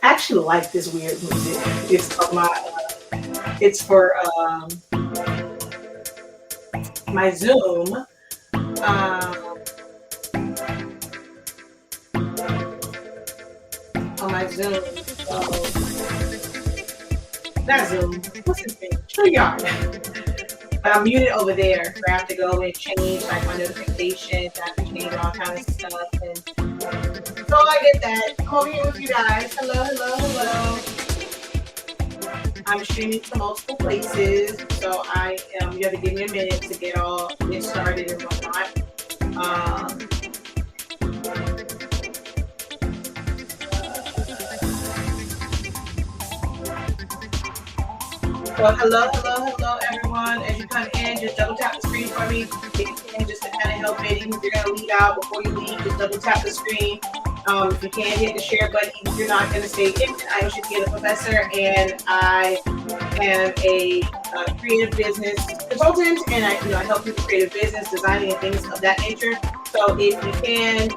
I actually like this weird music. It's for it's for my Zoom. On my Zoom. So, not Zoom. What's his name? StreamYard. But I'm muted over there. So I have to go and change like my notifications. I have to change all kinds of stuff. And so I get that. I'm over here with you guys. Hello, hello, hello. I'm streaming to multiple places. So you have to give me a minute to get started and whatnot. So hello, everyone. As you come in, just double tap the screen for me. If you can, just to kind of help it. Even if you're going to leave out before you leave, just double tap the screen. If you can't hit the share button, even if you're not going to stay in, I am Shakeya the Professor, and I am a creative business consultant, and I help people creative business, designing, and things of that nature. So if you can,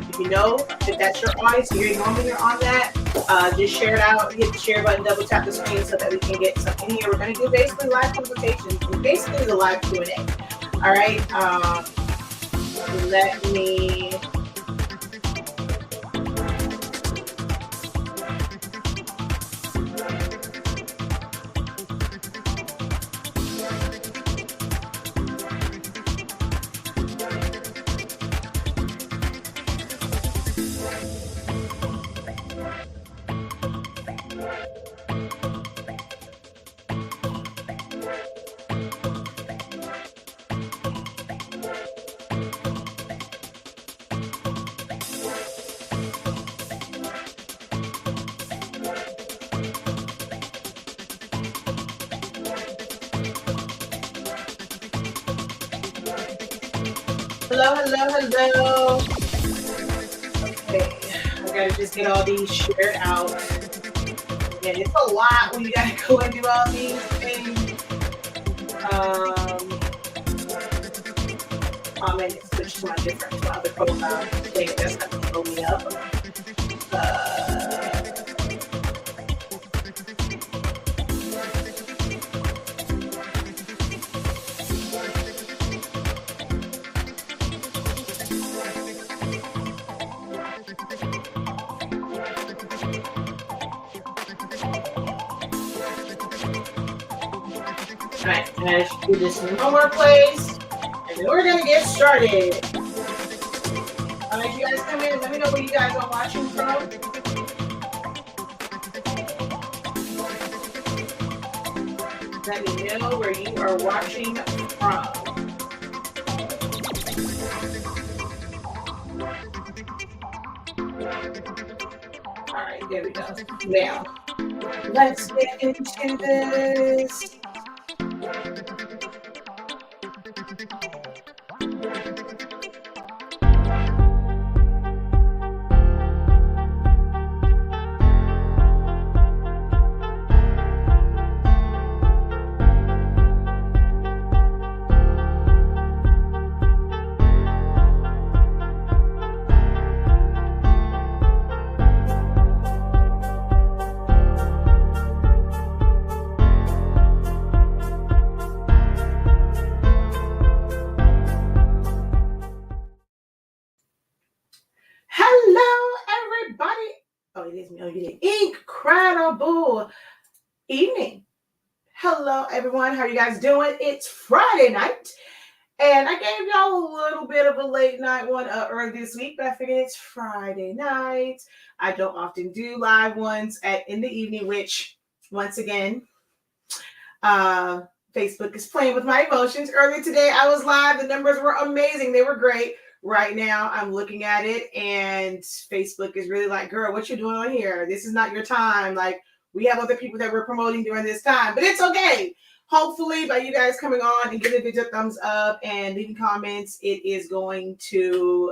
if you know if that's your audience, you're on that, just share it out, hit the share button, double tap the screen so that we can get something here. We're going to do basically live consultations, basically the live Q&A. All right. Let me. Hello. Okay, I gotta just get all these shared out. And it's a lot when you gotta go and do all these things. I'm gonna switch to my other profile. Thing that's not gonna throw me up. Alright, I should do this in one more place, and then we're gonna get started. Alright, you guys come in, let me know where you guys are watching from. Let me know where you are watching from. Alright, there we go. Now, let's get into this. Incredible evening. Hello, everyone. How are you guys doing? It's Friday night, and I gave y'all a little bit of a late night one early this week, but I figured it's Friday night. I don't often do live ones in the evening, which, once again, Facebook is playing with my emotions. Earlier today, I was live. The numbers were amazing. They were great. Right now, I'm looking at it, and Facebook is really like, girl, what you doing on here? This is not your time. Like, we have other people that we're promoting during this time, but it's okay. Hopefully, by you guys coming on and giving a video thumbs up and leaving comments, it is going to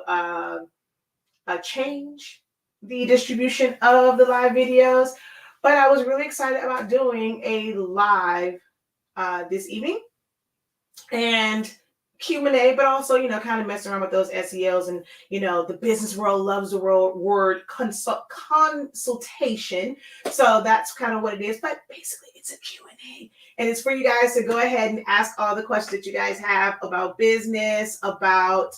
change the distribution of the live videos. But I was really excited about doing a live this evening. And Q&A, but also, kind of messing around with those SELs. And, the business world loves the word consultation. So that's kind of what it is. But basically, it's a Q&A. And it's for you guys to go ahead and ask all the questions that you guys have about business, about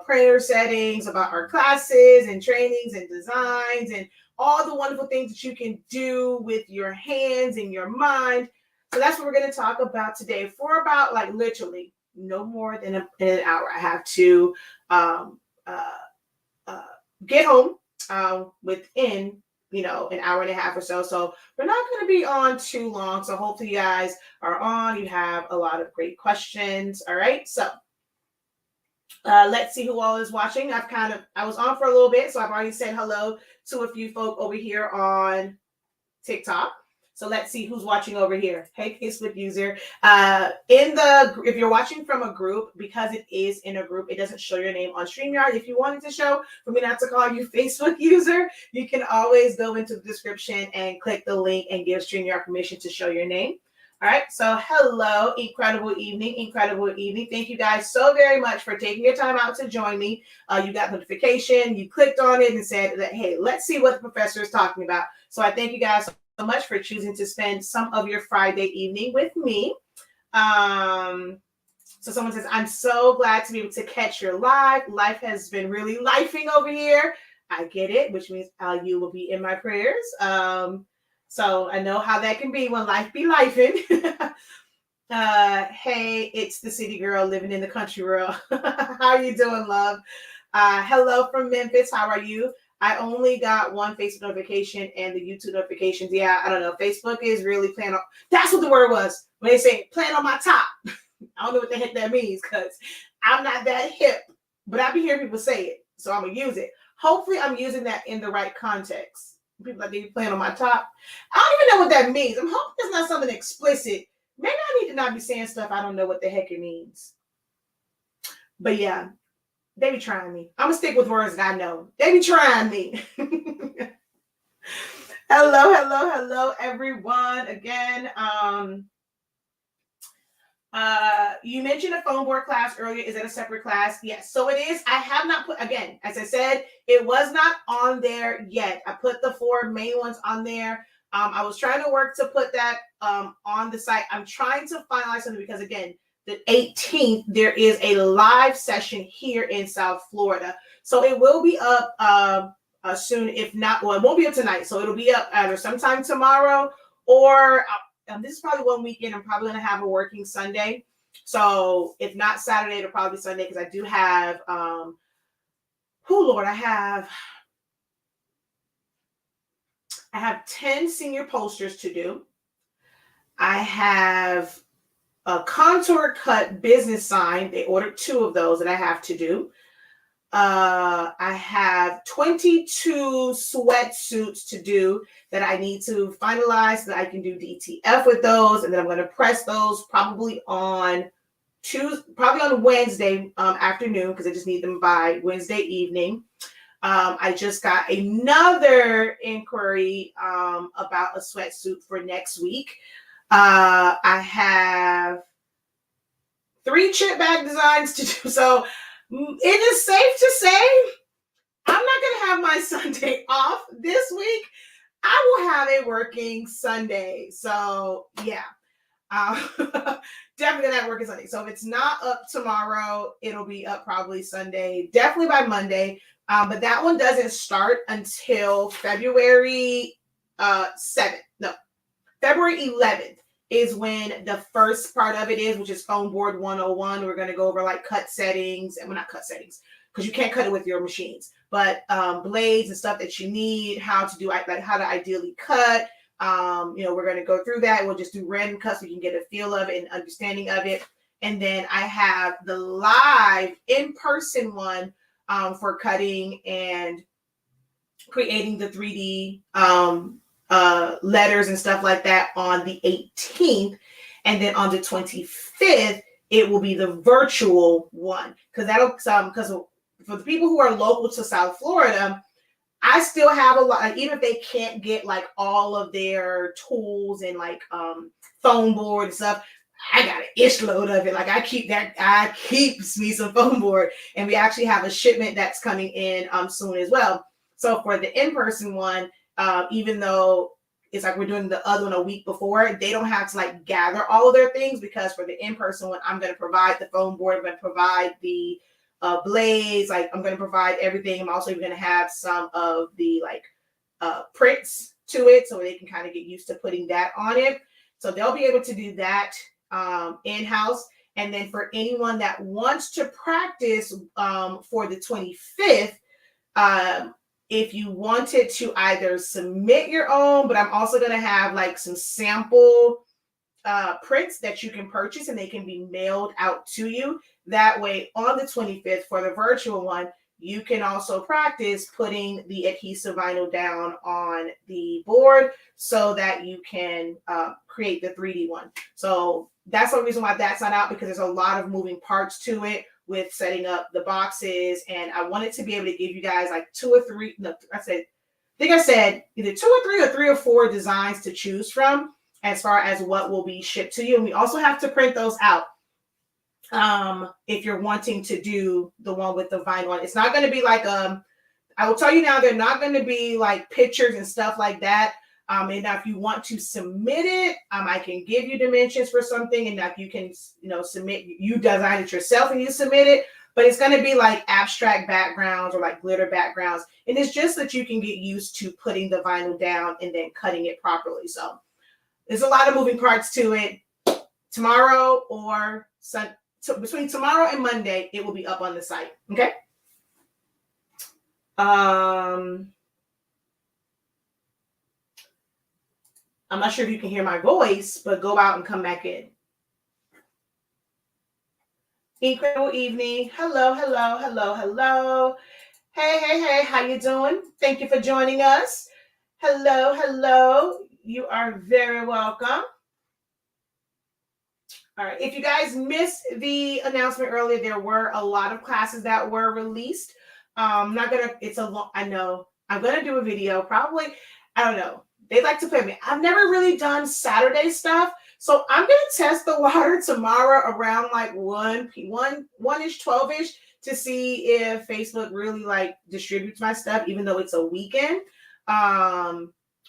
prayer settings, about our classes and trainings and designs and all the wonderful things that you can do with your hands and your mind. So that's what we're going to talk about today for about literally no more than an hour. I have to get home within an hour and a half or so. So we're not going to be on too long. So hopefully you guys are on. You have a lot of great questions. All right. So let's see who all is watching. I was on for a little bit, so I've already said hello to a few folk over here on TikTok. So let's see who's watching over here. Hey, Facebook user. If you're watching from a group, because it is in a group, it doesn't show your name on StreamYard. If you wanted to show, for me not to call you Facebook user, you can always go into the description and click the link and give StreamYard permission to show your name. All right, so hello, incredible evening. Thank you guys so very much for taking your time out to join me. You got notification, you clicked on it and said that, hey, let's see what the professor is talking about. So I thank you guys so much for choosing to spend some of your Friday evening with me. So someone says, I'm so glad to be able to catch your live. Life has been really lifing over here. I get it, which means you will be in my prayers. So I know how that can be when life be lifing. Hey, it's the city girl living in the country world. How are you doing, love? Hello from Memphis. How are you? I only got one Facebook notification and the YouTube notifications. Yeah, I don't know. Facebook is really playing on. That's what the word was when they say playing on my top. I don't know what the heck that means because I'm not that hip, but I be hearing people say it, so I'm gonna use it. Hopefully, I'm using that in the right context. People like they be playing on my top. I don't even know what that means. I'm hoping it's not something explicit. Maybe I need to not be saying stuff I don't know what the heck it means. But yeah. They be trying me. I'm going to stick with words that I know. They be trying me. Hello, everyone. Again, you mentioned a phone board class earlier. Is that a separate class? Yes. So it is. I have not put, again, as I said, it was not on there yet. I put the 4 main ones on there. I was trying to work to put that on the site. I'm trying to finalize something because, again, the 18th, there is a live session here in South Florida. So it will be up soon. If not, well, it won't be up tonight. So it'll be up either sometime tomorrow or this is probably one weekend. I'm probably going to have a working Sunday. So if not Saturday, it'll probably be Sunday because I do have, I have 10 senior posters to do. I have a contour cut business sign. They ordered 2 of those that I have to do. I have 22 sweatsuits to do that I need to finalize so that I can do DTF with those. And then I'm going to press those probably on Wednesday afternoon because I just need them by Wednesday evening. I just got another inquiry about a sweatsuit for next week. I have 3 chip bag designs to do. So it is safe to say I'm not going to have my Sunday off this week. I will have a working Sunday. So yeah, definitely going to have working Sunday. So if it's not up tomorrow, it'll be up probably Sunday, definitely by Monday. But that one doesn't start until February 7th. No, February 11th. Is when the first part of it is, which is phone board 101. We're going to go over cut settings, and not cut settings because you can't cut it with your machines, but blades and stuff that you need, how to do how to ideally cut. We're going to go through that. We'll just do random cuts so you can get a feel of it and understanding of it. And then I have the live in-person one for cutting and creating the 3D letters and stuff like that on the 18th. And then on the 25th, it will be the virtual one. Because for the people who are local to South Florida, I still have a lot, even if they can't get all of their tools and phone board and stuff, I got an ish load of it. Like I keeps me some foam board, and we actually have a shipment that's coming in soon as well. So for the in-person one, even though it's like we're doing the other one a week before, they don't have to like gather all of their things, because for the in-person one, I'm going to provide the foam board, I'm going to provide the blades, like I'm going to provide everything. I'm also going to have some of the like prints to it, so they can kind of get used to putting that on it. So they'll be able to do that in-house. And then for anyone that wants to practice for the 25th, if you wanted to either submit your own, but I'm also going to have like some sample prints that you can purchase, and they can be mailed out to you. That way on the 25th for the virtual one, you can also practice putting the adhesive vinyl down on the board so that you can create the 3D one. So that's the reason why that's not out, because there's a lot of moving parts to it with setting up the boxes. And I wanted to be able to give you guys like I said either 2 or 3 or 3 or 4 designs to choose from as far as what will be shipped to you. And we also have to print those out. If you're wanting to do the one with the vinyl, it's not going to be like I will tell you now, they're not going to be like pictures and stuff like that. And now if you want to submit it, I can give you dimensions for something, and if you can, submit, you design it yourself and you submit it. But it's going to be like abstract backgrounds or like glitter backgrounds, and it's just that you can get used to putting the vinyl down and then cutting it properly. So there's a lot of moving parts to it. Tomorrow or between tomorrow and Monday, it will be up on the site. Okay. I'm not sure if you can hear my voice, but go out and come back in. Incredible evening. Hello, hello, hello, hello. Hey, how you doing? Thank you for joining us. Hello, hello. You are very welcome. All right. If you guys missed the announcement earlier, there were a lot of classes that were released. I'm not gonna. I know. I'm gonna do a video. Probably. I don't know. They like to play me. I've never really done Saturday stuff, so I'm gonna test the water tomorrow around like 1-ish, 12-ish to see if Facebook really like distributes my stuff, even though it's a weekend.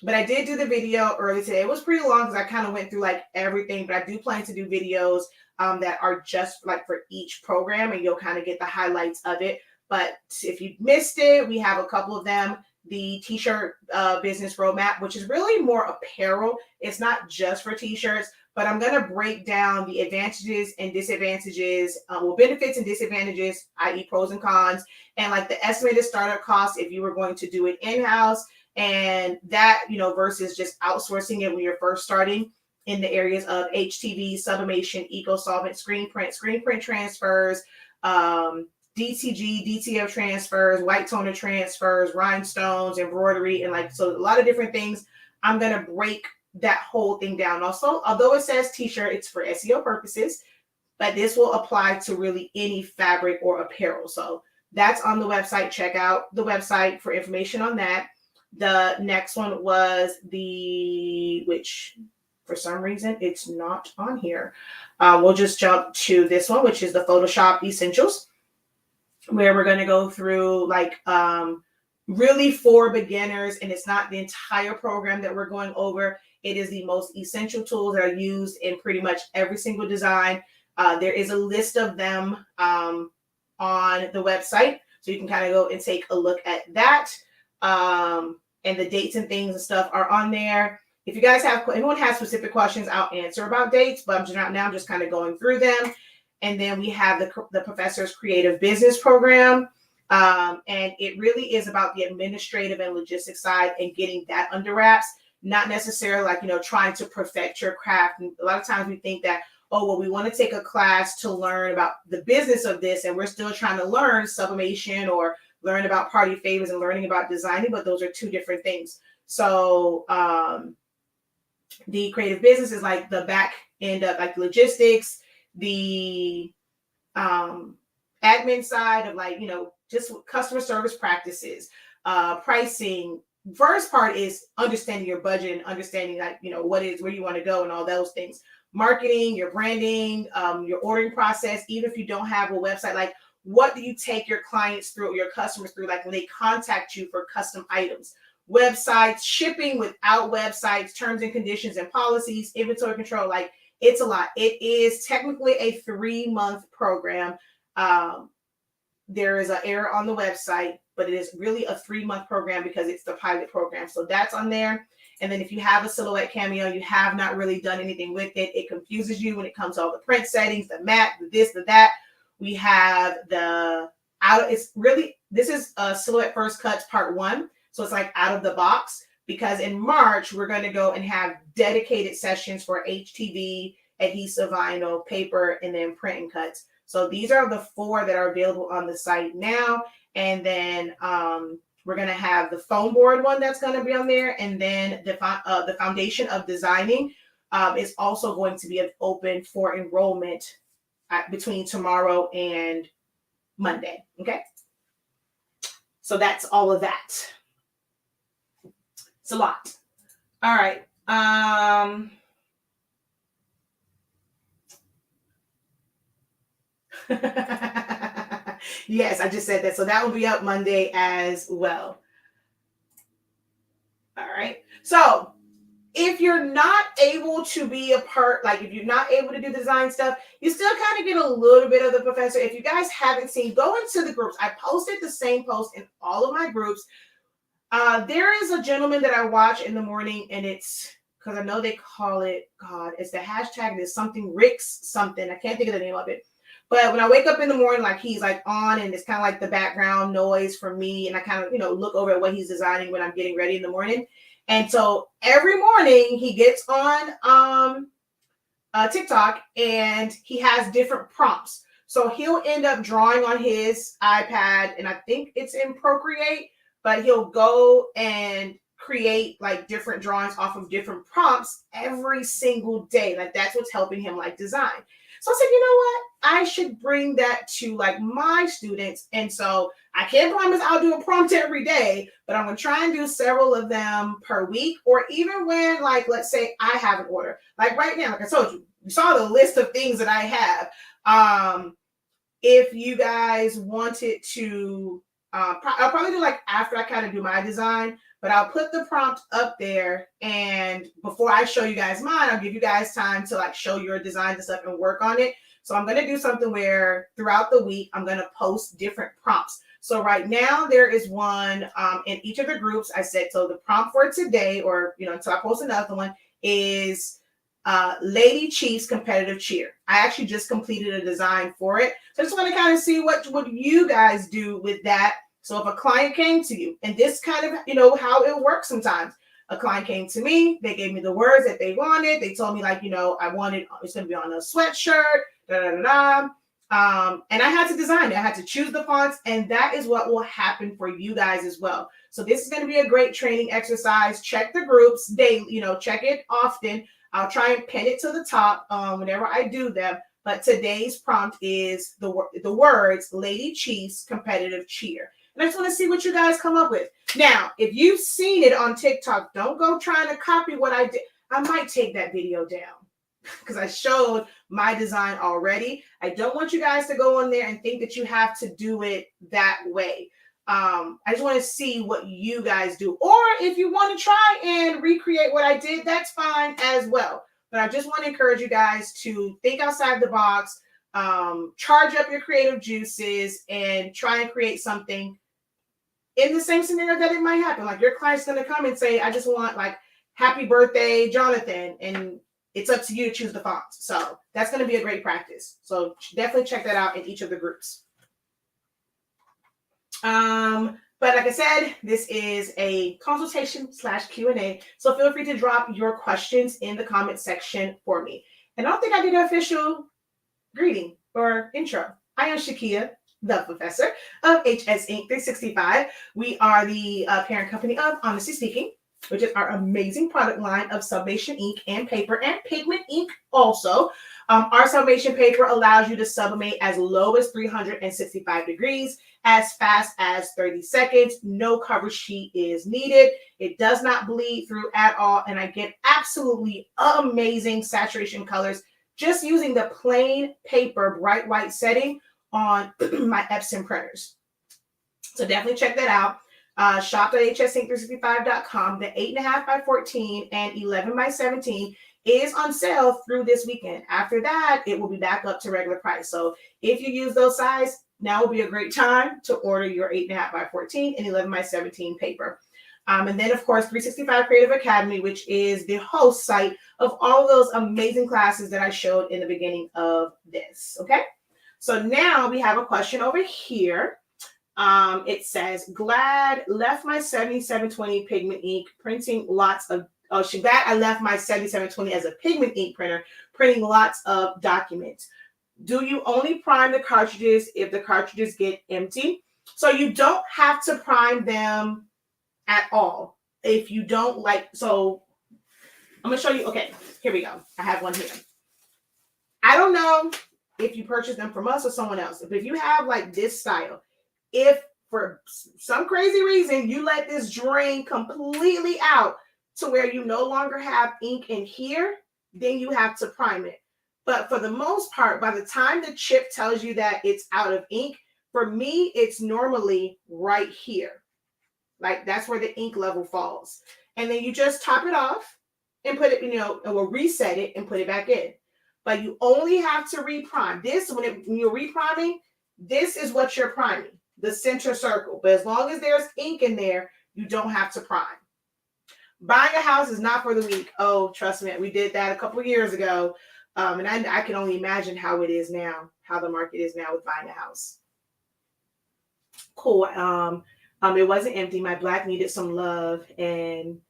But I did do the video early today. It was pretty long because I kind of went through like everything, but I do plan to do videos that are just like for each program, and you'll kind of get the highlights of it. But if you missed it, we have a couple of them. The t-shirt business roadmap, which is really more apparel. It's not just for t-shirts, but I'm going to break down the advantages and disadvantages, benefits and disadvantages, i.e. pros and cons, and like the estimated startup cost if you were going to do it in-house, and that, versus just outsourcing it when you're first starting in the areas of HTV, sublimation, eco-solvent, screen print transfers, DTG, DTF transfers, white toner transfers, rhinestones, embroidery, and so a lot of different things. I'm going to break that whole thing down. Also, although it says t-shirt, it's for SEO purposes, but this will apply to really any fabric or apparel. So that's on the website. Check out the website for information on that. The next one was which for some reason it's not on here. We'll just jump to this one, which is the Photoshop Essentials, where we're going to go through really for beginners, and it's not the entire program that we're going over. It is the most essential tools that are used in pretty much every single design. There is a list of them on the website, so you can kind of go and take a look at that. And the dates and things and stuff are on there. If you guys anyone has specific questions, I'll answer about dates, but I'm just kind of going through them. And then we have the Professor's Creative Business Program. And it really is about the administrative and logistics side and getting that under wraps, not necessarily trying to perfect your craft. And a lot of times we think that, we want to take a class to learn about the business of this, and we're still trying to learn sublimation or learn about party favors and learning about designing, but those are two different things. So the creative business is like the back end of like logistics, the admin side of just customer service practices, pricing. First part is understanding your budget and understanding where you want to go and all those things. marketing, your branding, your ordering process, even if you don't have a website, like what do you take your clients through, your customers through, like when they contact you for custom items, websites, shipping without websites, terms and conditions and policies, inventory control, like it's a lot. It is technically a 3-month program. There is an error on the website, but it is really a 3-month program because it's the pilot program. So that's on there. And then if you have a silhouette cameo, you have not really done anything with it. It confuses you when it comes to all the print settings, the matte, the this, the that. We have this is a silhouette first cuts part 1. So it's like out of the box, because in March, we're going to go and have dedicated sessions for HTV, adhesive vinyl, paper, and then print and cuts. So these are the 4 that are available on the site now. And then we're going to have the foam board one that's going to be on there. And then the foundation of designing is also going to be open for enrollment between tomorrow and Monday. Okay. So that's all of that. It's a lot. All right. Yes, I just said that. So that will be up Monday as well. All right. So if you're not able to be a part, like if you're not able to do design stuff, you still kind of get a little bbit of the professor. If you guys haven't seen, go into the groups. I posted the same post in all of my groups. There is a gentleman that I watch in the morning, and it's because I know they call it, it's the hashtag, there's something Rick's something. I can't think of the name of it. But when I wake up in the morning, like he's like on, and it's kind of like the background noise for me. And I kind of, look over at what he's designing when I'm getting ready in the morning. And so every morning he gets on TikTok and he has different prompts. So he'll end up drawing on his iPad, and I think it's in Procreate, but he'll go and create like different drawings off of different prompts every single day. Like that's what's helping him like design. So I said, you know what? I should bring that to like my students. And so I can't promise I'll do a prompt every day, but I'm going to try and do several of them per week, or even when, like, let's say I have an order. Like right now, like I told you, you saw the list of things that I have. If you guys wanted to, I'll probably do like after I kind of do my design, but I'll put the prompt up there. And before I show you guys mine, I'll give you guys time to like show your designs and stuff and work on it. So I'm going to do something where throughout the week, I'm going to post different prompts. So right now there is one in each of the groups. I said, so the prompt for today, or, until I post another one, is Lady Chief's competitive cheer. I actually just completed a design for it. So I just want to kind of see what you guys do with that. So if a client came to you, and this kind of, how it works sometimes. A client came to me, they gave me the words that they wanted. They told me like, I wanted, it's going to be on a sweatshirt, and I had to design it. I had to choose the fonts, and that is what will happen for you guys as well. So this is going to be a great training exercise. Check the groups daily, check it often. I'll try and pin it to the top whenever I do them. But today's prompt is the words Lady Chief's competitive cheer. And I just want to see what you guys come up with. Now, if you've seen it on TikTok, don't go trying to copy what I did. I might take that video down because I showed my design already. I don't want you guys to go on there and think that you have to do it that way. I just want to see what you guys do. Or if you want to try and recreate what I did, that's fine as well. But I just want to encourage you guys to think outside the box, charge up your creative juices, and try and create something in the same scenario that it might happen. Like your client's going to come and say, I just want like happy birthday, Jonathan. And it's up to you to choose the font. So that's going to be a great practice. So definitely check that out in each of the groups. But like I said, this is a consultation / Q&A. So feel free to drop your questions in the comment section for me. And I don't think I did an official greeting or intro. I am Shakeya, the professor of HSINK365. We are the parent company of Honestly Speaking. which is our amazing product line of Sublimation ink and paper and pigment ink also. Our sublimation paper allows you to sublimate as low as 365 degrees, as fast as 30 seconds. No cover sheet is needed. It does not bleed through at all, and I get absolutely amazing saturation colors just using the plain paper bright white setting on my Epson printers. So definitely check that out. Shop.hsink365.com. The 8.5 by 14 and 11 by 17 is on sale through this weekend. After that, it will be back up to regular price. So if you use those size, now will be a great time to order your 8.5 by 14 and 11 by 17 paper. And then, of course, 365 Creative Academy, which is the host site of all of those amazing classes that I showed in the beginning of this. Okay, so now we have a question over here. It says, glad left my 7720 pigment ink printing lots of, glad I left my 7720 as a pigment ink printer, printing lots of documents. Do you only prime the cartridges if the cartridges get empty? So you don't have to prime them at all. If you don't like, so I'm going to show you. Okay, here we go. I have one here. I don't know if you purchase them from us or someone else. But if you have like this style, if for some crazy reason you let this drain completely out to where you no longer have ink in here, then you have to prime it. But for the most part, by the time the chip tells you that it's out of ink, for me, it's normally right here. Like that's where the ink level falls. And then you just top it off and put it, and we'll reset it and put it back in. But you only have to reprime. This, when you're repriming, this is what you're priming, the center circle. But as long as there's ink in there, you don't have to prime. Buying a house is not for the weak. Oh, trust me, we did that a couple of years ago. And I can only imagine how it is now, how the market is now with buying a house. Cool. It wasn't empty. My black needed some love, and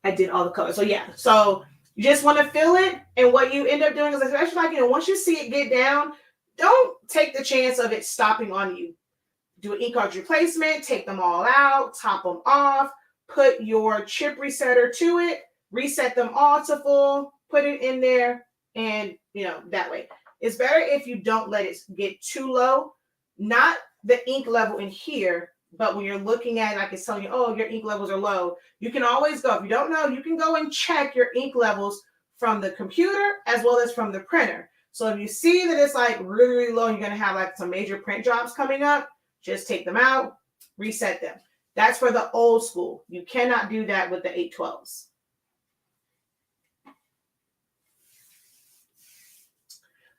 I did all the colors. So yeah, so you just want to fill it, and what you end up doing is, especially like, once you see it get down, don't take the chance of it stopping on you. Do an ink cartridge replacement, take them all out, top them off, put your chip resetter to it, reset them all to full, put it in there, and that way. It's better if you don't let it get too low, not the ink level in here, but when you're looking at it, like it's telling you, oh, your ink levels are low, you can always go. If you don't know, you can go and check your ink levels from the computer as well as from the printer. So if you see that it's like really, really low, and you're going to have like some major print jobs coming up, just take them out, reset them. That's for the old school. You cannot do that with the 812s.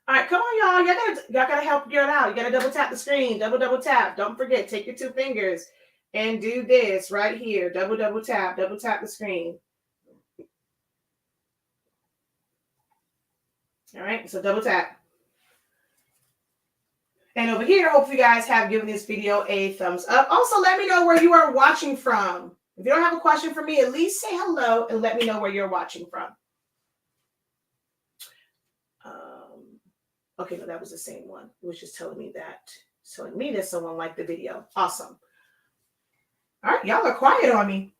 All right, come on, y'all. Y'all gotta help girl out. You gotta double tap the screen. Double tap. Don't forget, take your 2 fingers and do this right here. Double tap the screen. All right, so double tap. And over here, hope you guys have given this video a thumbs up. Also, let me know where you are watching from. If you don't have a question for me, at least say hello and let me know where you're watching from. Okay, no, that was the same one. It was just telling me that someone liked the video. Awesome. All right, y'all are quiet on me.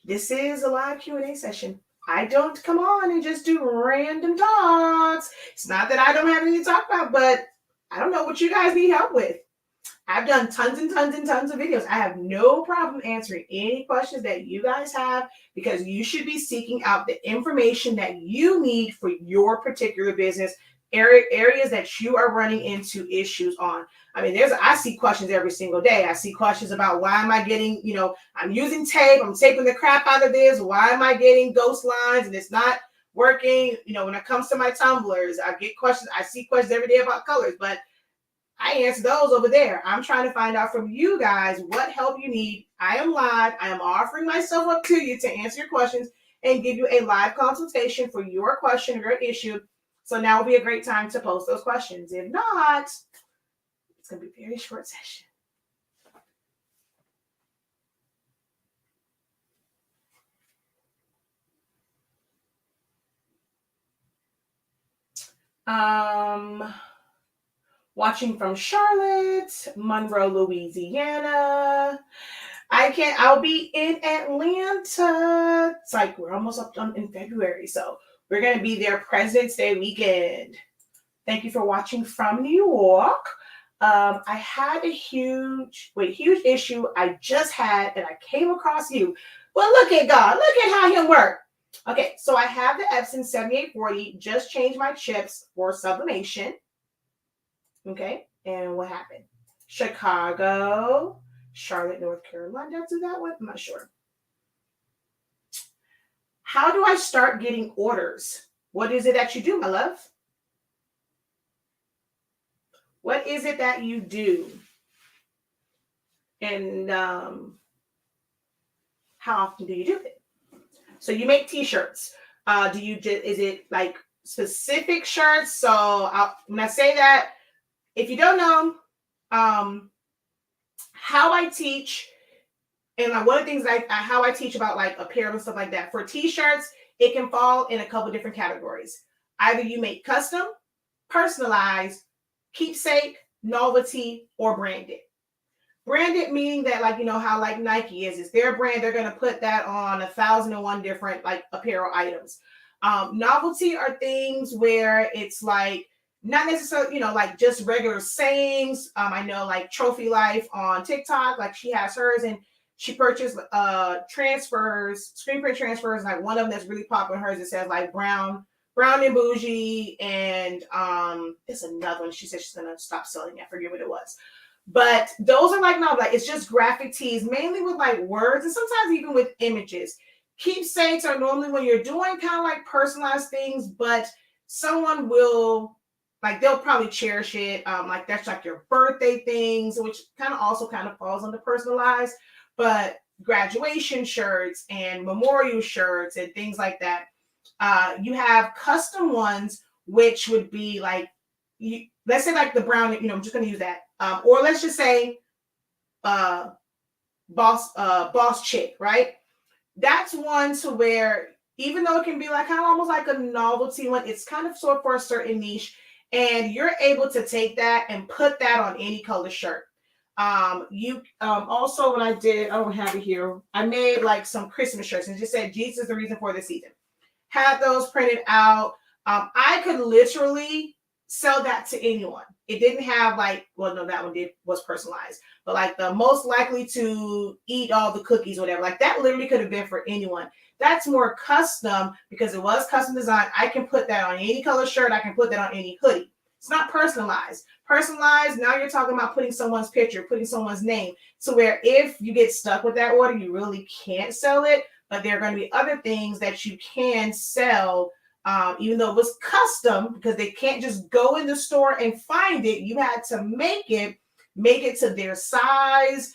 This is a live Q&A session. I don't come on and just do random talks. It's not that I don't have anything to talk about, but I don't know what you guys need help with. I've done tons and tons and tons of videos. I have no problem answering any questions that you guys have, because you should be seeking out the information that you need for your particular business, areas that you are running into issues on. I mean, I see questions every single day. I see questions about, why am I getting, I'm using tape, I'm taping the crap out of this. Why am I getting ghost lines and it's not working? When it comes to my tumblers, I see questions every day about colors, but I answer those over there. I'm trying to find out from you guys what help you need. I am live. I am offering myself up to you to answer your questions and give you a live consultation for your question or your issue. So now will be a great time to post those questions. If not, it's going to be a very short session. Watching from Charlotte, Monroe, Louisiana. I'll be in Atlanta. It's like we're almost up in February, so we're gonna be there President's Day weekend. Thank you for watching from New York. I had a huge issue I just had, and I came across you. Well, look at God. Look at how Him work. Okay, so I have the Epson 7840. Just changed my chips for sublimation. Okay, and what happened? Chicago, Charlotte, North Carolina. Did I do that one? I'm not sure. How do I start getting orders? What is it that you do, my love? What is it that you do? And how often do you do it? So you make t-shirts. Is it like specific shirts? So when I say that, if you don't know, how I teach, and like one of the things how I teach about like apparel and stuff like that. For t-shirts, it can fall in a couple different categories. Either you make custom, personalized, keepsake, novelty, or branded. Branded meaning that, like, you know how like Nike is, it's their brand, they're going to put that on 1,001 different like apparel items. Novelty are things where it's like not necessarily, you know, like just regular sayings. I know like Trophy Life on TikTok, like she has hers, and she purchased transfers, screen print transfers. Like one of them that's really popular, hers, it says like brown and bougie, and it's another one. She said she's gonna stop selling it. I forget what it was. But those are like, no, like it's just graphic tees, mainly with like words and sometimes even with images. Keepsakes are normally when you're doing kind of like personalized things, but someone will, like, they'll probably cherish it. Like that's like your birthday things, which kind of falls under personalized, but graduation shirts and memorial shirts and things like that. You have custom ones, which would be like, let's say like the brown, you know, I'm just going to use that. Or let's just say boss chick, right? That's one to where, even though it can be like kind of almost like a novelty one, it's kind of sort for a certain niche, and you're able to take that and put that on any color shirt. You also, what I did, I don't have it here, I made like some Christmas shirts and just said Jesus is the reason for the season. Had those printed out. I could literally sell that to anyone. It didn't have like, well, no, that one was personalized, but like the most likely to eat all the cookies, whatever, like that literally could have been for anyone. That's more custom because it was custom design. I can put that on any color shirt. I can put that on any hoodie. It's not personalized. Personalized, now you're talking about putting someone's picture, putting someone's name, to where if you get stuck with that order, you really can't sell it. But there are going to be other things that you can sell, even though it was custom, because they can't just go in the store and find it. You had to make it to their size.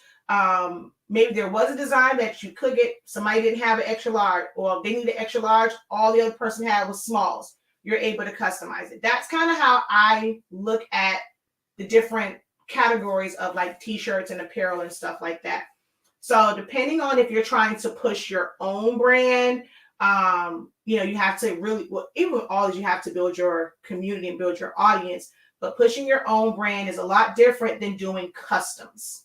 Maybe there was a design that you could get. Somebody didn't have an extra large, or they needed extra large. All the other person had was smalls. You're able to customize it. That's kind of how I look at the different categories of like t-shirts and apparel and stuff like that. So depending on if you're trying to push your own brand, you know, you have to really, well, even with all, you have to build your community and build your audience. But pushing your own brand is a lot different than doing customs.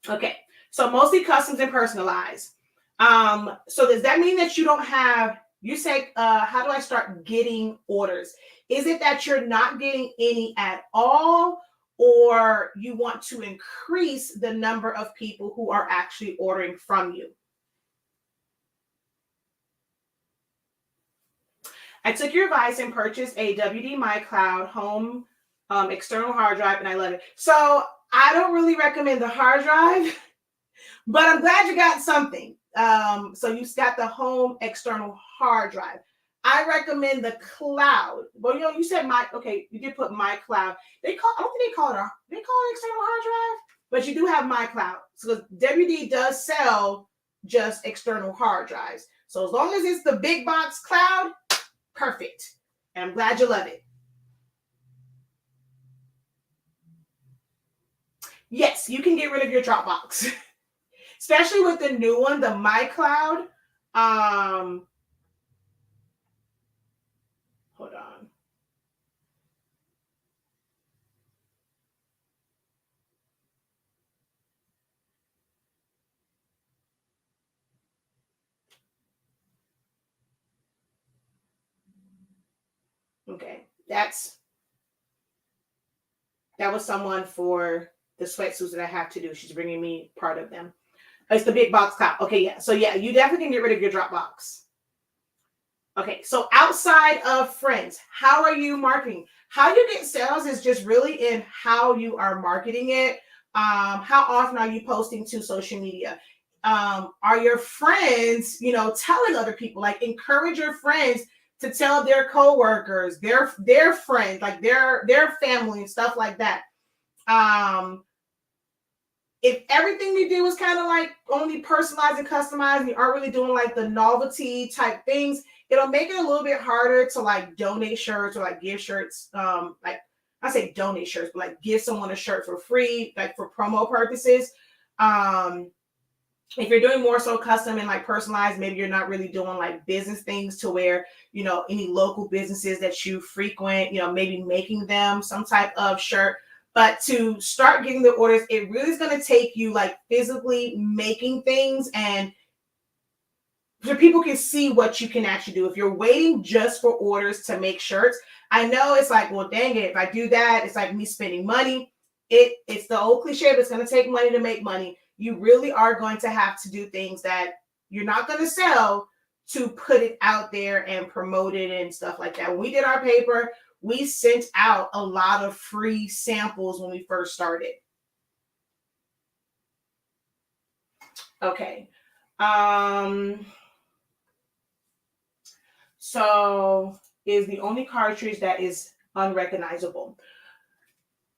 Okay, so mostly customs and personalized. So does that mean that you don't have, you say, how do I start getting orders? Is it that you're not getting any at all, or you want to increase the number of people who are actually ordering from you? I took your advice and purchased a WD MyCloud home external hard drive, and I love it. So I don't really recommend the hard drive, but I'm glad you got something. So you got the home external hard drive. I recommend the cloud. Well, you know, you said you did put MyCloud. I don't think they call it external hard drive, but you do have MyCloud. So WD does sell just external hard drives. So as long as it's the big box cloud, perfect. And I'm glad you love it. Yes, you can get rid of your Dropbox, especially with the new one, the MyCloud. Hold on. Okay, that was someone for the sweatsuits that I have to do. She's bringing me part of them. It's the big box cop. Okay, yeah. So yeah, you definitely can get rid of your Dropbox. Okay, so outside of friends, how are you marketing? How you get sales is just really in how you are marketing it. How often are you posting to social media? Are your friends, telling other people? Like, encourage your friends to tell their coworkers, their friends, like their family and stuff like that. If everything you do is kind of like only personalized and customized, and you aren't really doing like the novelty type things, it'll make it a little bit harder to like donate shirts or like give shirts. Like, I say donate shirts, but like give someone a shirt for free, like for promo purposes. If you're doing more so custom and like personalized, maybe you're not really doing like business things to where, any local businesses that you frequent, maybe making them some type of shirt. But to start getting the orders, it really is going to take you like physically making things, and so people can see what you can actually do. If you're waiting just for orders to make shirts, I know it's like, well, dang it, if I do that, it's like me spending money. It's the old cliche, but it's going to take money to make money. You really are going to have to do things that you're not going to sell to put it out there and promote it and stuff like that. When we did our paper, we sent out a lot of free samples when we first started. Okay. So is the only cartridge that is unrecognizable.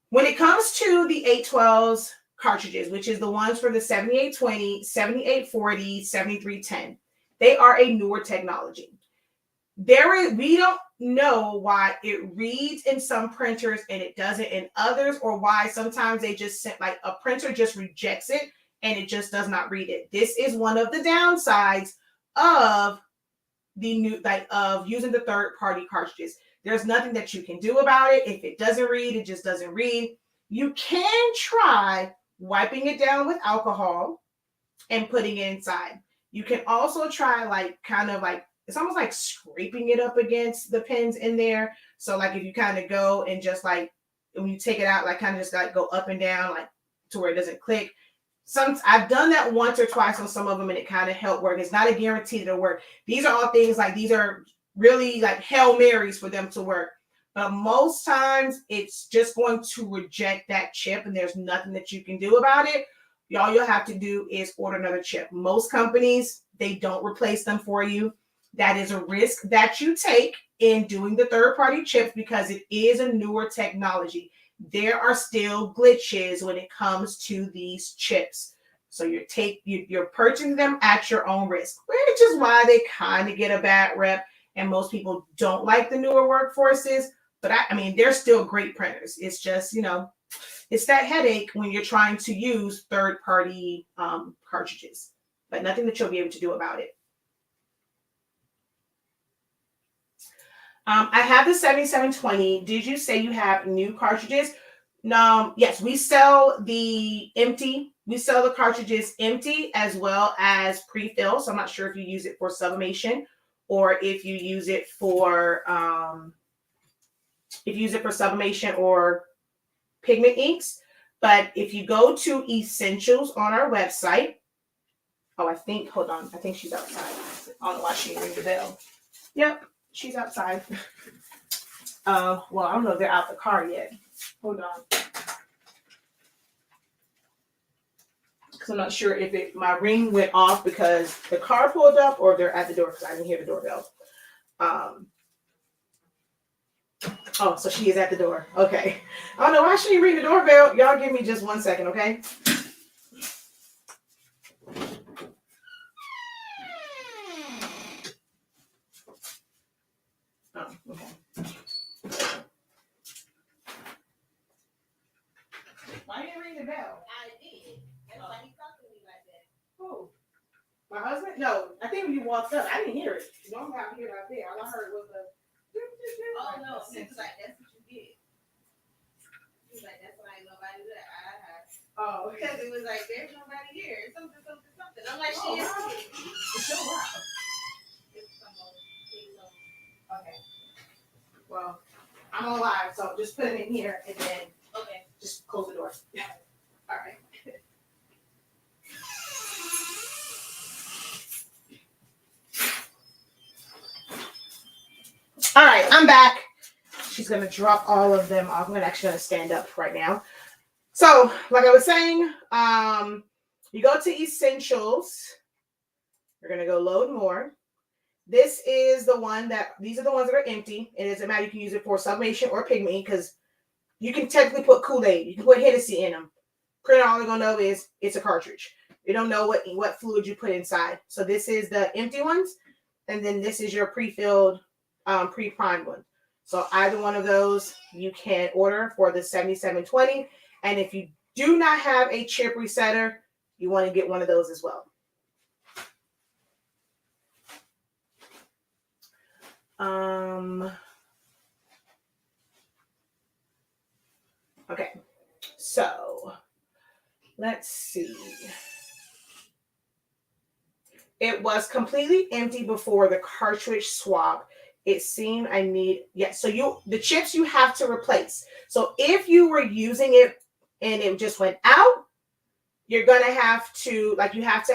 When it comes to the 812s cartridges, which is the ones for the 7820, 7840, 7310, they are a newer technology. We don't know why it reads in some printers and it doesn't in others, or why sometimes they just sent, like, a printer just rejects it and it just does not read it. This is one of the downsides of of using the third-party cartridges. There's nothing that you can do about it. If it doesn't read, it just doesn't read. You can try wiping it down with alcohol and putting it inside. You can also try it's almost like scraping it up against the pins in there. So like if you kind of go and just like, when you take it out, like kind of just like go up and down, like to where it doesn't click. I've done that once or twice on some of them and it kind of helped work. It's not a guarantee that it'll work. These are all things like, these are really like Hail Marys for them to work. But most times it's just going to reject that chip and there's nothing that you can do about it. All you'll have to do is order another chip. Most companies, they don't replace them for you. That is a risk that you take in doing the third-party chips because it is a newer technology. There are still glitches when it comes to these chips. So you're purchasing them at your own risk, which is why they kind of get a bad rep. And most people don't like the newer workforces. But I mean, they're still great printers. It's just, it's that headache when you're trying to use third-party cartridges, but nothing that you'll be able to do about it. I have the 7720. Did you say you have new cartridges? No. Yes, we sell the empty. We sell the cartridges empty as well as pre-fill. So I'm not sure if you use it for sublimation or if you use it for sublimation or pigment inks. But if you go to Essentials on our website, hold on. I think she's outside. I don't know why she didn't ring the bell. Yep. She's outside. Well, I don't know if they're out the car yet. Hold on. Because I'm not sure if my ring went off because the car pulled up or if they're at the door because I didn't hear the doorbell. Oh, so she is at the door. Okay. I don't know why she didn't ring the doorbell. Y'all give me just 1 second, okay? Oh, okay. Why didn't you ring the bell? I did. That's why he talked to me like that. Who? My husband? No, I think when you walked up, I didn't hear it. Normally I hear it out there. All I heard was the. Oh no, he was like, that's what you did. He was like, that's why ain't nobody there. Oh, because it was like, there's nobody here. Something. I'm like, she is. It's so loud. It's some old. Okay. Well, I'm on live, so just put them in here and then just close the door. All right. All right, I'm back. She's gonna drop all of them off. I'm actually gonna stand up right now. So, like I was saying, you go to Essentials. You're gonna go load more. This is the one these are the ones that are empty. It doesn't matter. You can use it for sublimation or pigment because you can technically put Kool-Aid. You can put Hennessy in them. Printer, all they're gonna know is it's a cartridge. You don't know what fluid you put inside. So this is the empty ones, and then this is your pre-filled, pre-primed one. So either one of those you can order for the 7720. And if you do not have a chip resetter, you want to get one of those as well. Okay, so let's see. It was completely empty before the cartridge swap. It seemed so the chips you have to replace. So if you were using it and it just went out, you're gonna have to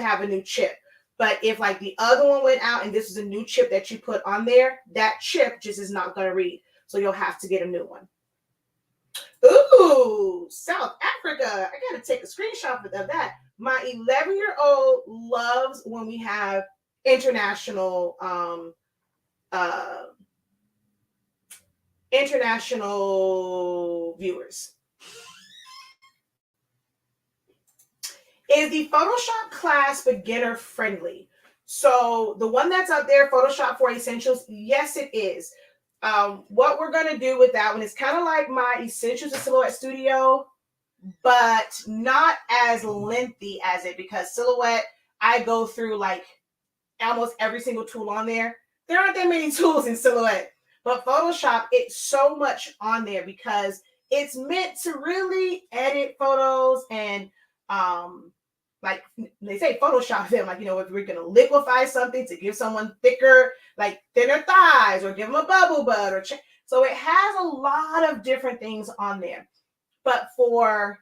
have a new chip. But if like the other one went out and this is a new chip that you put on there, that chip just is not gonna read. So you'll have to get a new one. Ooh, South Africa. I gotta take a screenshot of that. My 11-year-old loves when we have international viewers. Is the Photoshop class beginner friendly? So the one that's up there, Photoshop for Essentials, yes, it is. What we're going to do with that one is kind of like my Essentials of Silhouette Studio, but not as lengthy as it, because Silhouette, I go through like almost every single tool on there. There aren't that many tools in Silhouette, but Photoshop, it's so much on there because it's meant to really edit photos and like they say Photoshop them, like, if we're going to liquefy something to give someone thinner thighs or give them a bubble butt so it has a lot of different things on there. But for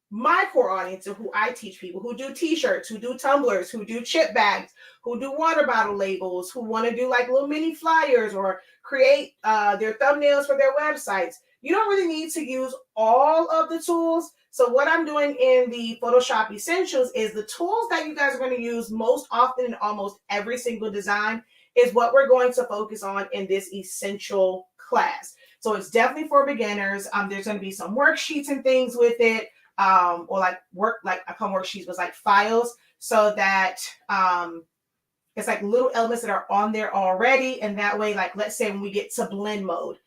my core audience of who I teach, people who do t-shirts, who do tumblers, who do chip bags, who do water bottle labels, who want to do like little mini flyers or create their thumbnails for their websites, you don't really need to use all of the tools. So what I'm doing in the Photoshop Essentials is the tools that you guys are going to use most often in almost every single design is what we're going to focus on in this essential class. So it's definitely for beginners. There's going to be some worksheets and things with it, or I call worksheets, was like files, so that it's like little elements that are on there already. And that way, like, let's say when we get to blend mode,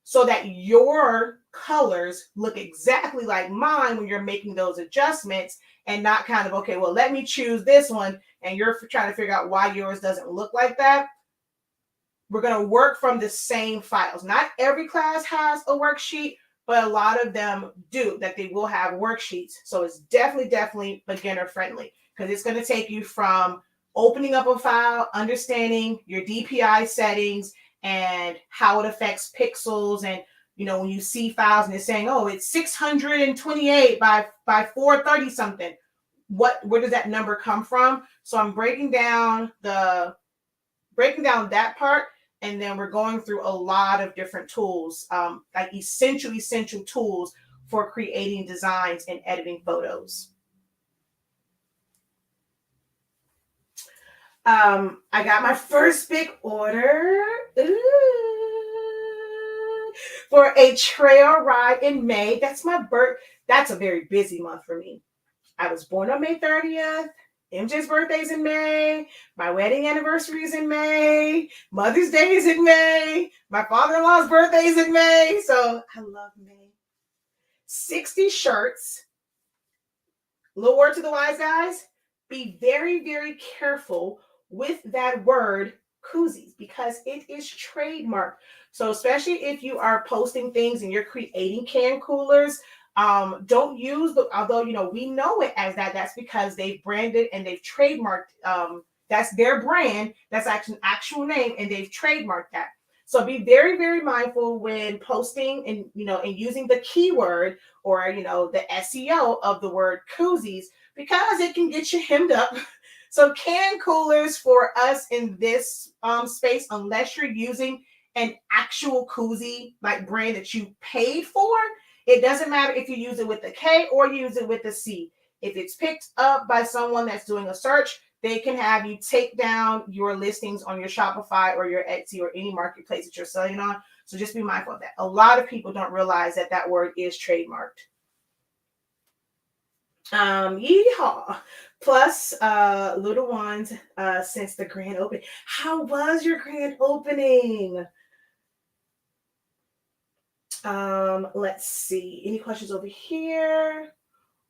so that your colors look exactly like mine when you're making those adjustments, and not kind of, okay, well, let me choose this one, and you're trying to figure out why yours doesn't look like that. We're going to work from the same files. Not every class has a worksheet, but a lot of them do, that they will have worksheets. So it's definitely beginner friendly, because it's going to take you from opening up a file, understanding your DPI settings, and how it affects pixels. And, when you see files and it's saying, oh, it's 628 by 430 something, where does that number come from? So I'm breaking down that part. And then we're going through a lot of different tools, like essential tools for creating designs and editing photos. I got my first big order for a trail ride in May. That's a very busy month for me. I was born on May 30th. MJ's birthday's in May. My wedding anniversary is in May. Mother's Day is in May. My father-in-law's birthday is in May. So I love May. 60 shirts. Little word to the wise guys. Be very, very careful with that word koozies, because it is trademarked. So especially if you are posting things and you're creating can coolers, don't use although we know it as that. That's because they've branded and they've trademarked. That's their brand. That's actually an actual name, and they've trademarked that. So be very, very mindful when posting and, and using the keyword or, the SEO of the word koozies, because it can get you hemmed up. So can coolers for us in this space, unless you're using an actual koozie like brand that you paid for, it doesn't matter if you use it with the K or use it with the C. If it's picked up by someone that's doing a search, they can have you take down your listings on your Shopify or your Etsy or any marketplace that you're selling on. So just be mindful of that. A lot of people don't realize that that word is trademarked. Yeehaw. Plus, little ones, since the grand opening. How was your grand opening? Let's see. Any questions over here?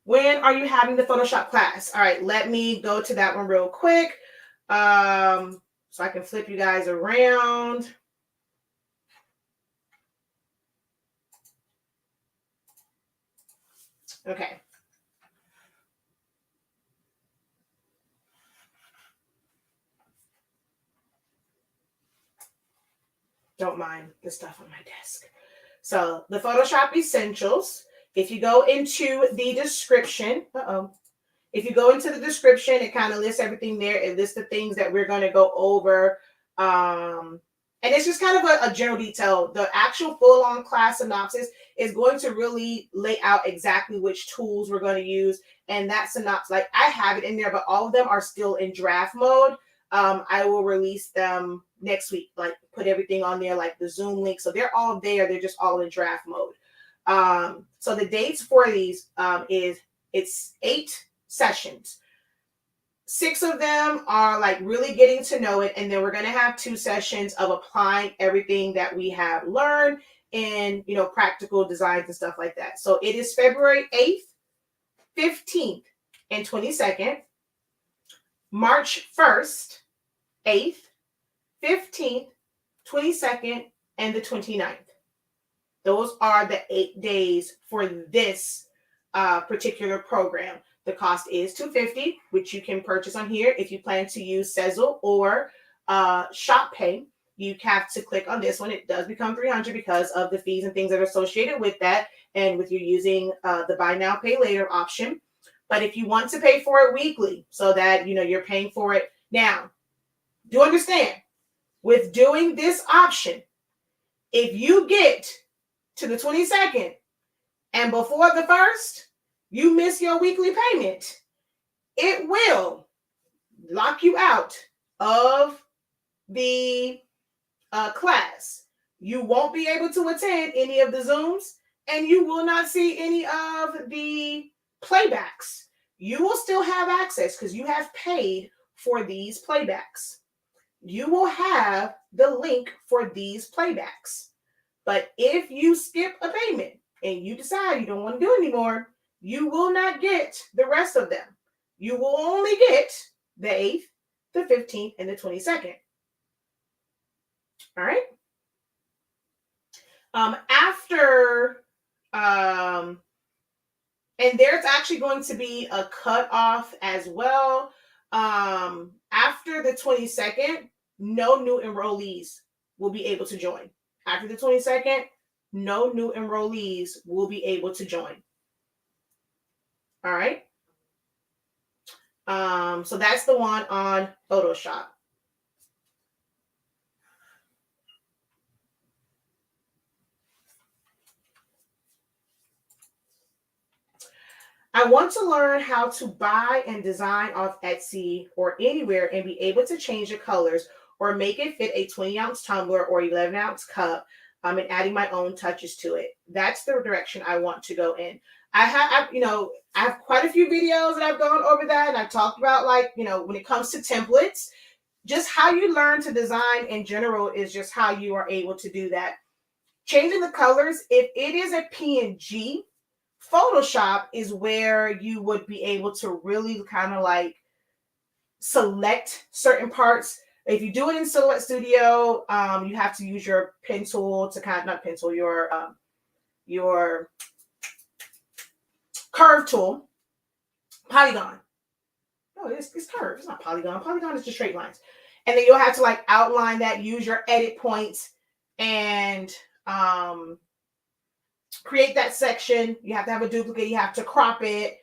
When are you having the Photoshop class? All right, let me go to that one real quick. So I can flip you guys around. Okay. Don't mind the stuff on my desk. So the Photoshop Essentials, if you go into the description, if you go into the description, it kind of lists everything there. It lists the things that we're going to go over. And it's just kind of a general detail. The actual full-on class synopsis is going to really lay out exactly which tools we're going to use. And that synopsis, like I have it in there, but all of them are still in draft mode. I will release them next week, like put everything on there, like the Zoom link. So they're all there. They're just all in draft mode. So the dates for these it's 8 sessions. 6 of them are like really getting to know it. And then we're going to have 2 sessions of applying everything that we have learned in, practical designs and stuff like that. So it is February 8th, 15th, and 22nd, March 1st, 8th, 15th, 22nd, and the 29th. Those are the 8 days for this particular program. The cost is $250, which you can purchase on here. If you plan to use Zelle or Shop Pay, you have to click on this one. It does become $300 because of the fees and things that are associated with that, and with you using the buy now, pay later option. But if you want to pay for it weekly, so that you're paying for it now, do understand with doing this option, if you get to the 22nd and before the 1st, you miss your weekly payment, it will lock you out of the class. You won't be able to attend any of the Zooms, and you will not see any of the playbacks. You will still have access because you have paid for these playbacks. You will have the link for these playbacks. But if you skip a payment and you decide you don't want to do it anymore, you will not get the rest of them. You will only get the 8th, the 15th, and the 22nd. All right. And there's actually going to be a cutoff as well. After the 22nd, no new enrollees will be able to join. After the 22nd, no new enrollees will be able to join. All right. So that's the one on Photoshop. I want to learn how to buy and design off Etsy or anywhere and be able to change the colors or make it fit a 20-ounce tumbler or 11-ounce cup, and adding my own touches to it. That's the direction I want to go in. I have quite a few videos that I've gone over that, and I've talked about, like, when it comes to templates, just how you learn to design in general is just how you are able to do that. Changing the colors, if it is a PNG, Photoshop is where you would be able to really kind of like select certain parts. If you do it in Silhouette Studio, you have to use your pen tool to your curve tool. Polygon. No, it's curved. It's not polygon. Polygon is just straight lines. And then you'll have to like outline that, use your edit points, and create that section. You have to have a duplicate. You have to crop it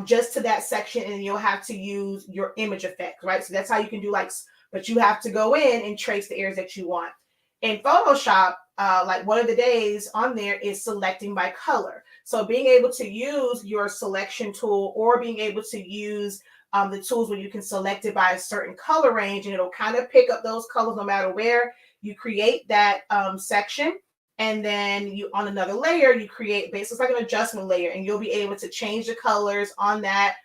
just to that section, and you'll have to use your image effect, right? So that's how you can do like, but you have to go in and trace the areas that you want. In Photoshop, like one of the days on there is selecting by color. So being able to use your selection tool, or being able to use the tools where you can select it by a certain color range, and it'll kind of pick up those colors no matter where you create that section. And then you, on another layer, you create basically like an adjustment layer, and you'll be able to change the colors on that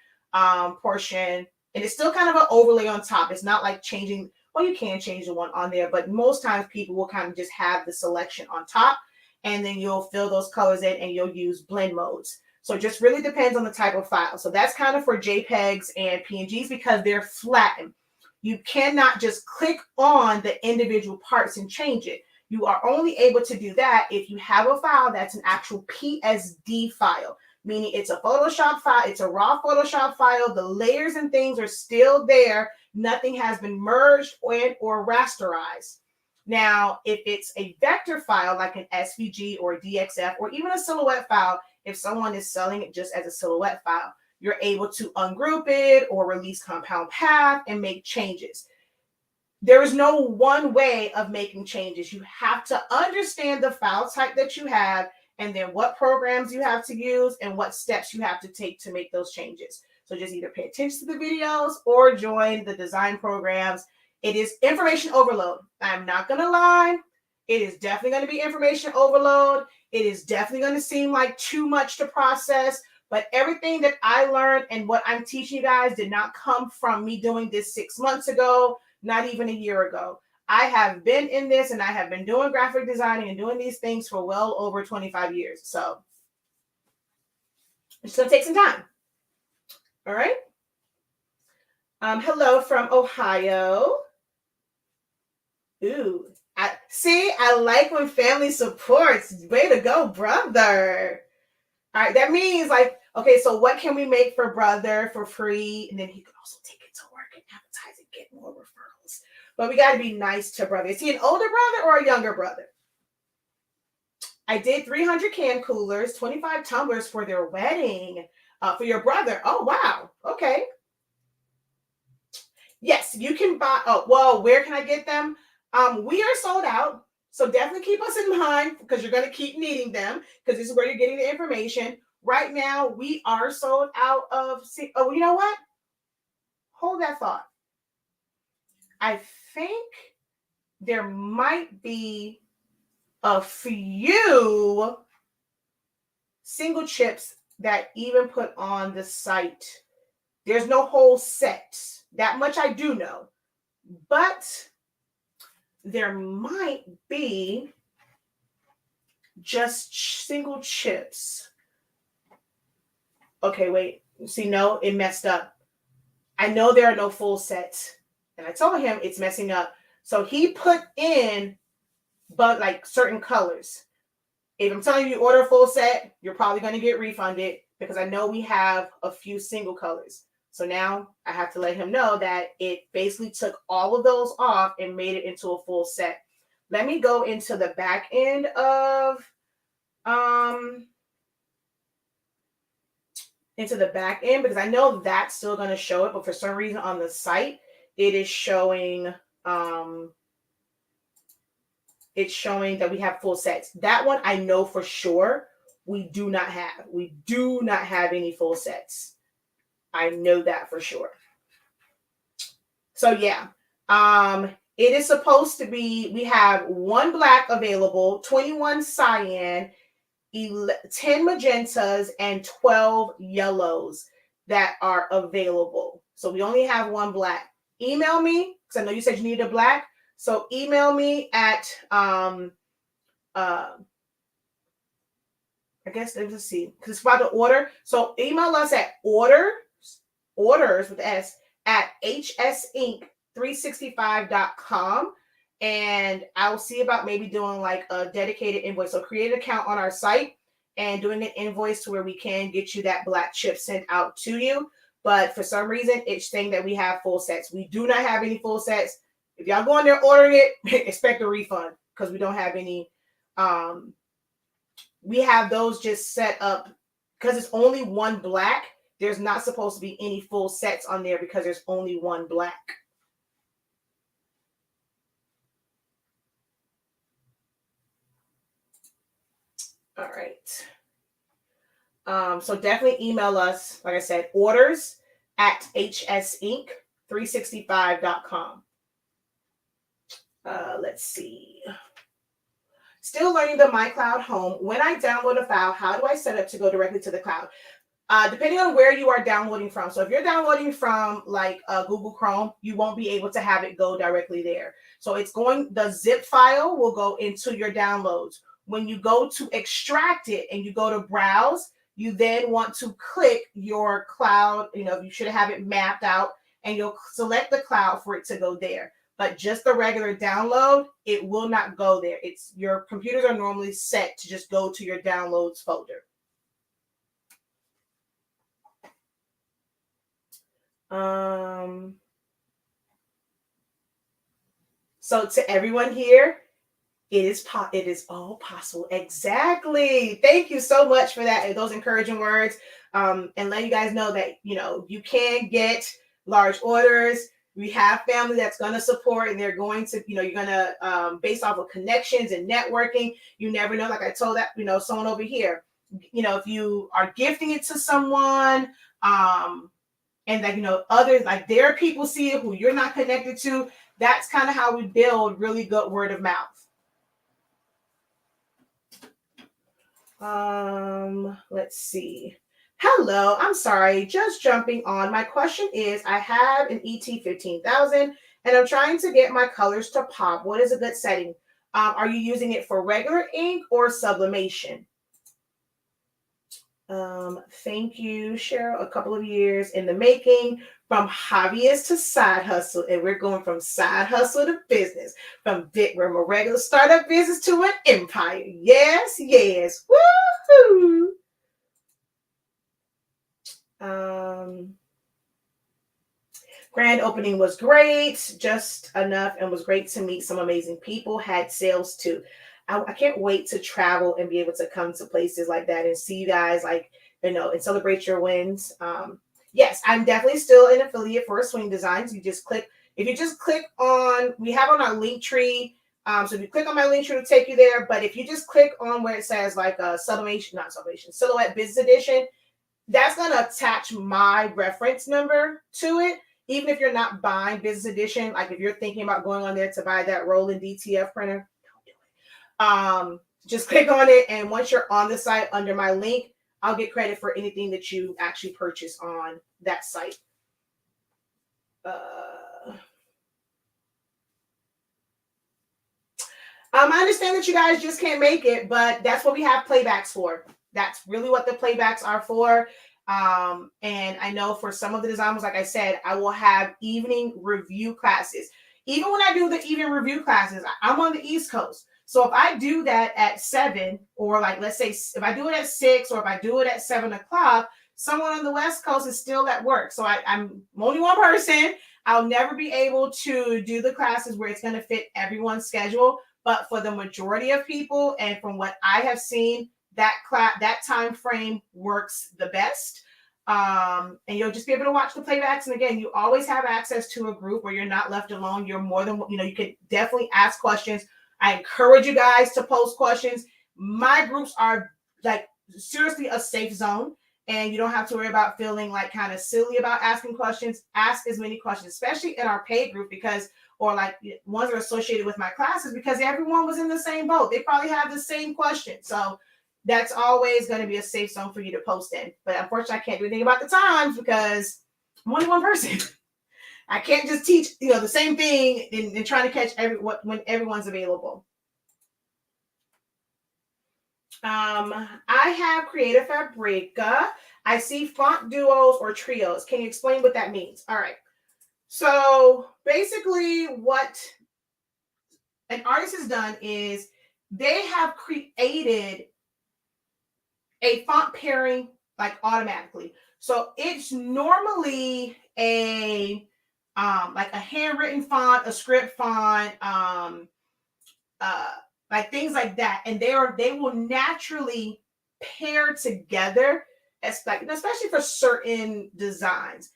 portion. And it's still kind of an overlay on top. It's not like changing, well, you can change the one on there, but most times people will kind of just have the selection on top, and then you'll fill those colors in and you'll use blend modes. So it just really depends on the type of file. So that's kind of for JPEGs and PNGs because they're flattened. You cannot just click on the individual parts and change it. You are only able to do that if you have a file that's an actual PSD file, meaning it's a Photoshop file, it's a raw Photoshop file, the layers and things are still there, nothing has been merged or rasterized. Now, if it's a vector file like an SVG or DXF or even a silhouette file, if someone is selling it just as a silhouette file, you're able to ungroup it or release compound path and make changes. There is no one way of making changes. You have to understand the file type that you have, and then what programs you have to use and what steps you have to take to make those changes. So just either pay attention to the videos or join the design programs. It is information overload. I'm not going to lie. It is definitely going to be information overload. It is definitely going to seem like too much to process. But everything that I learned and what I'm teaching you guys did not come from me doing this 6 months ago. Not even a year ago. I have been in this and I have been doing graphic designing and doing these things for well over 25 years. So it's going to take some time. All right. Hello from Ohio. Ooh, I like when family supports. Way to go, brother. All right. That means like, okay, so what can we make for brother for free? And then he could also take it to work and advertise and get more referrals. But we got to be nice to brother. Is he an older brother or a younger brother? I did 300 can coolers, 25 tumblers for their wedding for your brother. Oh, wow. Okay. Yes, you can buy. Oh, well, where can I get them? We are sold out. So definitely keep us in mind because you're going to keep needing them because this is where you're getting the information. Right now, we are sold out of. Oh, you know what? Hold that thought. I think there might be a few single chips that even put on the site. There's no whole set. That much I do know. But there might be just single chips. Okay, wait. See, no, it messed up. I know there are no full sets. And I told him it's messing up. So he put in but like certain colors. If I'm telling you order a full set, you're probably going to get refunded because I know we have a few single colors. So now I have to let him know that it basically took all of those off and made it into a full set. Let me go into the back end of because I know that's still going to show it, but for some reason on the site it is showing it's showing that we have full sets. That one I know for sure we do not have. We do not have any full sets. I know that for sure. So yeah, it is supposed to be, we have 1 black available, 21 cyan, 10 magentas, and 12 yellows that are available. So we only have 1 black. Email me, because I know you said you needed a black. So email me at, I guess, let's see, because it's about to order. So email us at orders with S at HSINK365.com. And I'll see about maybe doing like a dedicated invoice. So create an account on our site and doing an invoice to where we can get you that black chip sent out to you. But for some reason, it's saying that we have full sets. We do not have any full sets. If y'all go in there ordering it, expect a refund. because we don't have any. We have those just set up because it's only one black. There's not supposed to be any full sets on there because there's only one black. All right. So definitely email us, like I said, orders at hsink365.com. Let's see. Still learning the My Cloud Home. When I download a file, how do I set up to go directly to the cloud? Depending on where you are downloading from. So if you're downloading from like Google Chrome, you won't be able to have it go directly there. So it's going, the zip file will go into your downloads. When you go to extract it and you go to browse, you then want to click your cloud. You should have it mapped out and you'll select the cloud for it to go there. But just the regular download, it will not go there. Your computers are normally set to just go to your downloads folder. So to everyone here, it is all possible. Exactly. Thank you so much for that, those encouraging words. And let you guys know that, you can get large orders. We have family that's going to support, and they're going to, you're going to, based off of connections and networking, you never know. Like I told that, someone over here, if you are gifting it to someone, and like, others, like their people see it who you're not connected to. That's kind of how we build really good word of mouth. Let's see. Hello, I'm sorry, just jumping on. My question is, I have an ET15000 and I'm trying to get my colors to pop. What is a good setting? Are you using it for regular ink or sublimation? Thank you, Cheryl. A couple of years in the making, from hobbyist to side hustle, and we're going from side hustle to business, from a regular startup business to an empire. Yes, yes. Woohoo! Grand opening was great, just enough, and was great to meet some amazing people. Had sales too. I can't wait to travel and be able to come to places like that and see you guys, and celebrate your wins. Yes, I'm definitely still an affiliate for Swing Designs. We have on our Linktree. So if you click on my Linktree, it'll take you there. But if you just click on where it says Silhouette Business Edition, that's going to attach my reference number to it. Even if you're not buying Business Edition, like if you're thinking about going on there to buy that Roland DTF printer, just click on it, and once you're on the site under my link, I'll get credit for anything that you actually purchase on that site. I understand that you guys just can't make it, but that's what we have playbacks for. That's really what the playbacks are for. And I know for some of the designers, like I said, I will have evening review classes. Even when I do the evening review classes, I'm on the East Coast. So if I do that at 7, or let's say if I do it at 6, or if I do it at 7 o'clock, someone on the West Coast is still at work. So I'm only one person. I'll never be able to do the classes where it's going to fit everyone's schedule. But for the majority of people, and from what I have seen, that time frame works the best. And you'll just be able to watch the playbacks. And again, you always have access to a group where you're not left alone. You're more than, you can definitely ask questions. I encourage you guys to post questions. My groups are seriously a safe zone, and you don't have to worry about feeling kind of silly about asking questions. Ask as many questions, especially in our paid group, or ones that are associated with my classes, because everyone was in the same boat. They probably have the same question. So that's always going to be a safe zone for you to post in. But unfortunately, I can't do anything about the times because I'm only one person. I can't just teach, the same thing and trying to catch when everyone's available. I have Creative Fabrica. I see font duos or trios. Can you explain what that means? All right. So basically what an artist has done is they have created a font pairing automatically. So it's normally a handwritten font, a script font, like things like that, and they will naturally pair together, especially for certain designs.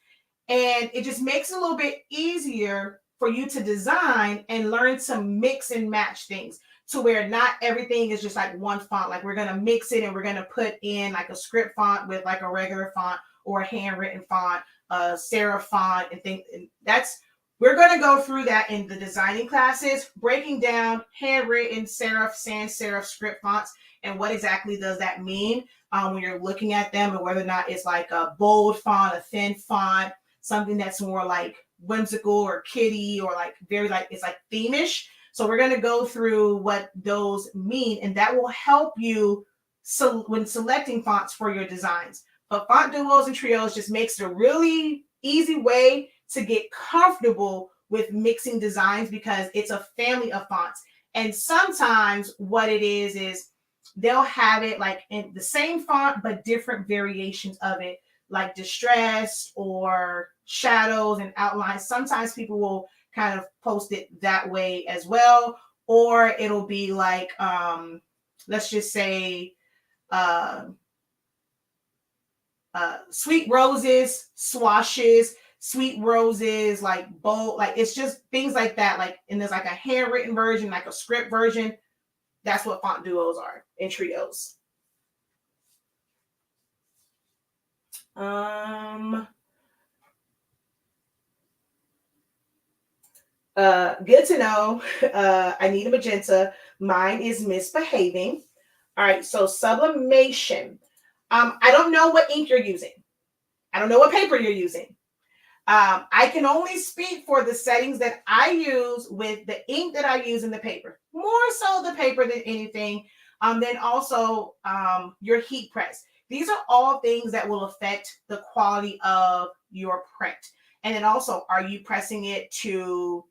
And it just makes it a little bit easier for you to design and learn to mix and match things, to where not everything is just like one font. Like we're going to mix it and we're going to put in like a script font with like a regular font, or a handwritten font, a serif font, and things. And we're going to go through that in the designing classes, breaking down handwritten, serif, sans serif script fonts, and what exactly does that mean when you're looking at them, and whether or not it's like a bold font, a thin font, something that's more like whimsical or kiddie, or like very like, it's like themish. So we're going to go through what those mean, and that will help you when selecting fonts for your designs. But font duos and trios just makes it a really easy way to get comfortable with mixing designs, because it's a family of fonts. And sometimes what it is they'll have it like in the same font, but different variations of it, like distress or shadows and outlines. Sometimes people will kind of post it that way as well. Or it'll be like, let's just say, sweet roses, swashes, sweet roses, like bold, like it's just things like that. Like, and there's like a handwritten version, like a script version. That's what font duos are, and trios. Good to know. I need a magenta. Mine is misbehaving. All right, so sublimation. I don't know what ink you're using. I don't know what paper you're using. I can only speak for the settings that I use with the ink that I use in the paper. More so the paper than anything. Then also your heat press. These are all things that will affect the quality of your print. And then also, are you pressing it to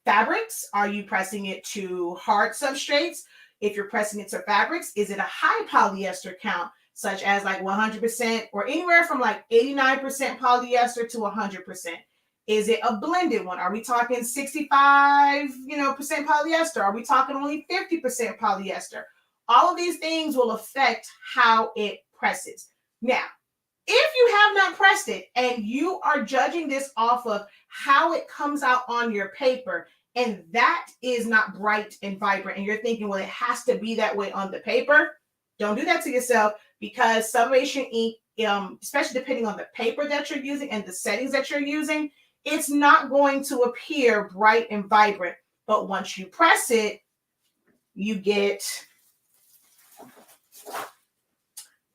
fabrics? Are you pressing it to hard substrates? If you're pressing it to fabrics, is it a high polyester count, such as like 100% or anywhere from like 89% polyester to 100%? Is it a blended one? Are we talking 65, percent polyester? Are we talking only 50% polyester? All of these things will affect how it presses. Now, if you have not pressed it and you are judging this off of how it comes out on your paper, and that is not bright and vibrant, and you're thinking, well, it has to be that way on the paper, don't do that to yourself, because sublimation ink, especially depending on the paper that you're using and the settings that you're using, it's not going to appear bright and vibrant. But once you press it, you get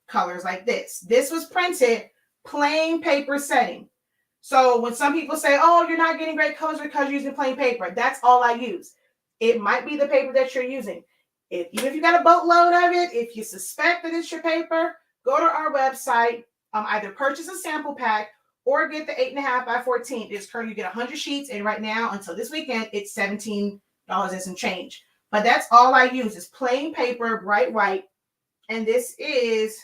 colors like this. This was printed plain paper setting. So when some people say, oh, you're not getting great colors because you're using plain paper, that's all I use. It might be the paper that you're using. Even if you got a boatload of it, if you suspect that it's your paper, go to our website, either purchase a sample pack or get the 8.5 by 14. It's currently, you get 100 sheets, and right now until this weekend, it's $17 and some change. But that's all I use is plain paper, bright white. And this is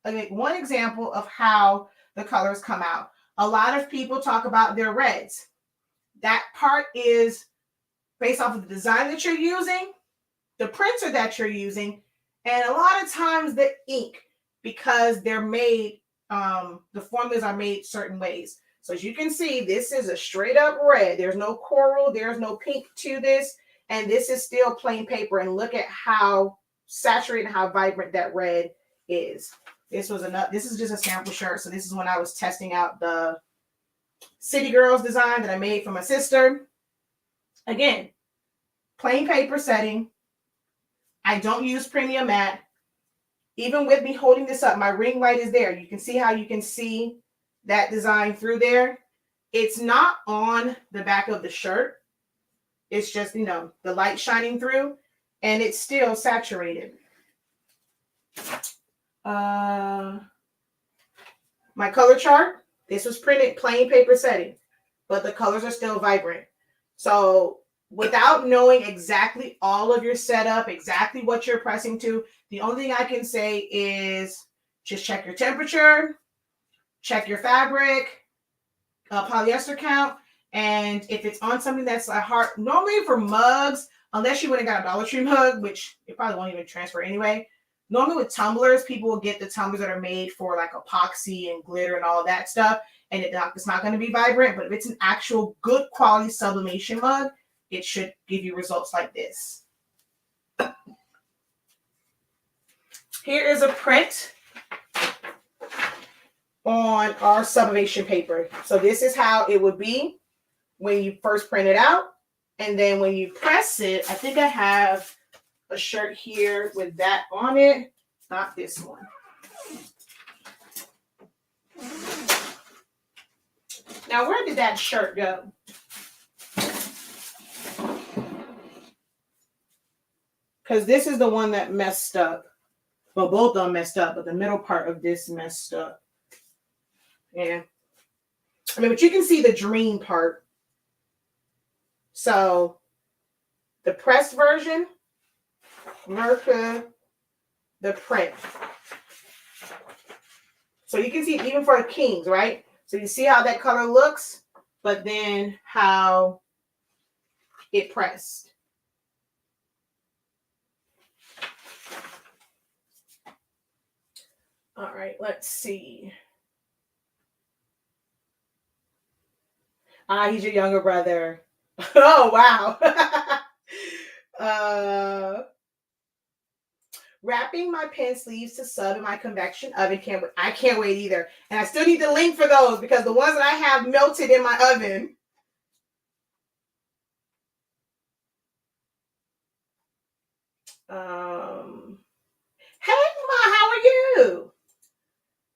one example of how the colors come out. A lot of people talk about their reds. That part is based off of the design that you're using, the printer that you're using, and a lot of times the ink, because they're made, the formulas are made certain ways. So as you can see, this is a straight up red. There's no coral, there's no pink to this, and this is still plain paper. And look at how saturated and how vibrant that red is. This is just a sample shirt. So this is when I was testing out the City Girls design that I made for my sister. Again, plain paper setting. I don't use premium matte. Even with me holding this up, my ring light is there. You can see how you can see that design through there. It's not on the back of the shirt. It's just, the light shining through, and it's still saturated. My color chart, this was printed plain paper setting, but the colors are still vibrant. So without knowing exactly all of your setup, exactly what you're pressing to, the only thing I can say is just check your temperature, check your fabric, polyester count, and if it's on something that's a hard, normally for mugs, unless you went and got a Dollar Tree mug, which it probably won't even transfer anyway. Normally with tumblers, people will get the tumblers that are made for like epoxy and glitter and all that stuff, and it's not going to be vibrant. But if it's an actual good quality sublimation mug, it should give you results like this. Here is a print on our sublimation paper. So this is how it would be when you first print it out. And then when you press it, I think I have a shirt here with that on it. Not this one. Now, where did that shirt go? Because this is the one that messed up. Well, both of them messed up, but the middle part of this messed up. Yeah. I mean, but you can see the dream part. So the pressed version versus the print. So you can see even for the Kings, right? So you see how that color looks, but then how it pressed. All right, let's see. He's your younger brother. Oh, wow. Wrapping my pen sleeves to sub in my convection oven. I can't wait either. And I still need the link for those because the ones that I have melted in my oven. Hey, Ma, how are you?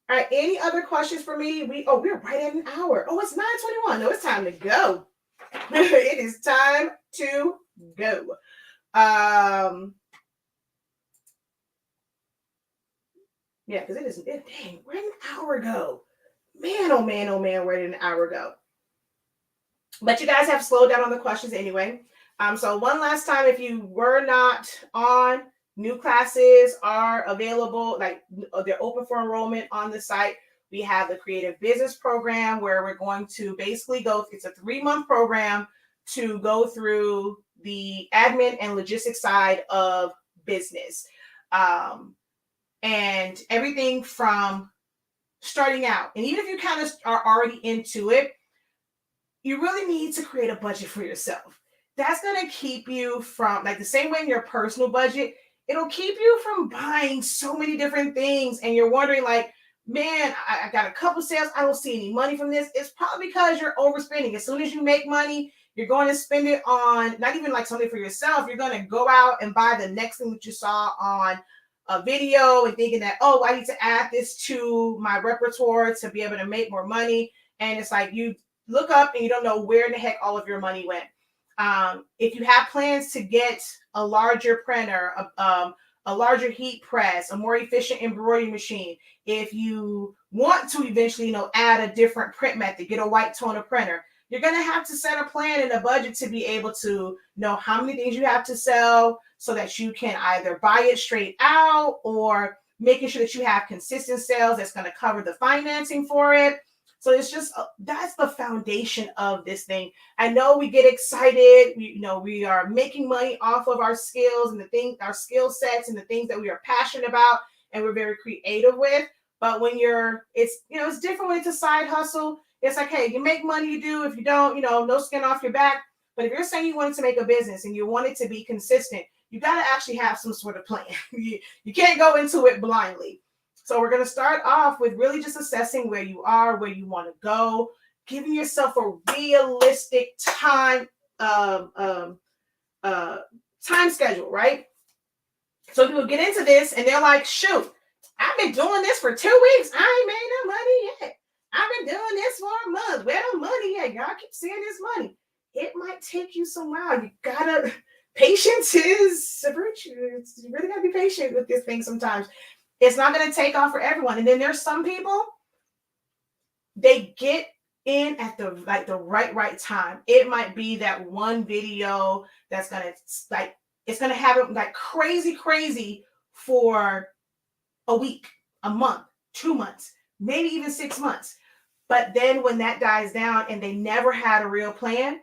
All right, any other questions for me? We're right at an hour. Oh, it's 9:21. No, it's time to go. It is time to go. Yeah, because dang, where did an hour go? Man, oh man, where did an hour go? But you guys have slowed down on the questions anyway. So one last time, if you were not on, new classes are available, like they're open for enrollment on the site. We have the Creative Business Program where we're going to basically it's a 3-month program to go through the admin and logistics side of business. And everything from starting out. And even if you kind of are already into it, you really need to create a budget for yourself. That's going to keep you from, like the same way in your personal budget, it'll keep you from buying so many different things. And you're wondering like, man, I got a couple sales. I don't see any money from this. It's probably because you're overspending. As soon as you make money, you're going to spend it on not even like something for yourself. You're going to go out and buy the next thing that you saw on a video and thinking that, oh, I need to add this to my repertoire to be able to make more money. And it's like you look up and you don't know where in the heck all of your money went. If you have plans to get a larger printer, a larger heat press, a more efficient embroidery machine, if you want to eventually, add a different print method, get a white toner printer, you're going to have to set a plan and a budget to be able to know how many things you have to sell so that you can either buy it straight out or making sure that you have consistent sales that's going to cover the financing for it. So it's just, that's the foundation of this thing. I know we get excited. We are making money off of our skills and our skill sets and the things that we are passionate about and we're very creative with. But when it's different when it's a side hustle. It's like, hey, you make money, you do. If you don't, no skin off your back. But if you're saying you wanted to make a business and you want it to be consistent, you got to actually have some sort of plan. You can't go into it blindly. So we're going to start off with really just assessing where you are, where you want to go, giving yourself a realistic time schedule, right? So people get into this and they're like, shoot, I've been doing this for 2 weeks. I ain't made no money yet. I've been doing this for a month. Where the money at? Y'all keep seeing this money. It might take you some while. Patience is a virtue. You really gotta be patient with this thing sometimes. It's not gonna take off for everyone. And then there's some people, they get in at the right time. It might be that one video that's gonna it's gonna have it like crazy for a week, a month, 2 months, maybe even 6 months. But then when that dies down and they never had a real plan,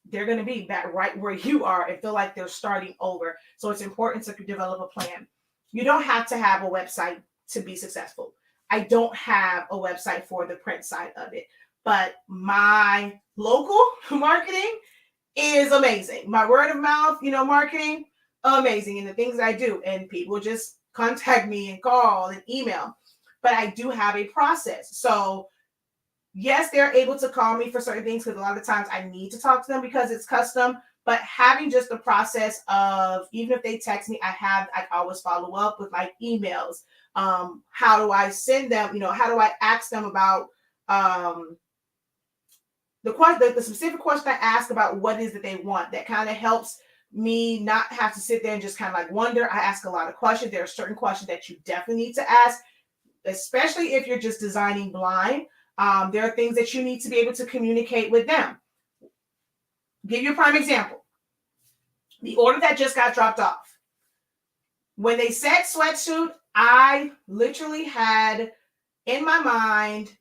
they're going to be back right where you are and feel like they're starting over. So it's important to develop a plan. You don't have to have a website to be successful. I don't have a website for the print side of it, but my local marketing is amazing. My word of mouth, marketing, amazing. And the things I do, and people just contact me and call and email, but I do have a process. So yes, they're able to call me for certain things because a lot of times I need to talk to them because it's custom, but having just the process of, even if they text me, I always follow up with like emails. How do I send them? How do I ask them about the specific question I ask about what is that they want? That kind of helps me not have to sit there and just kind of like wonder. I ask a lot of questions. There are certain questions that you definitely need to ask, especially if you're just designing blind. There are things that you need to be able to communicate with them. Give you a prime example. The order that just got dropped off. When they said sweatsuit, I literally had in my mind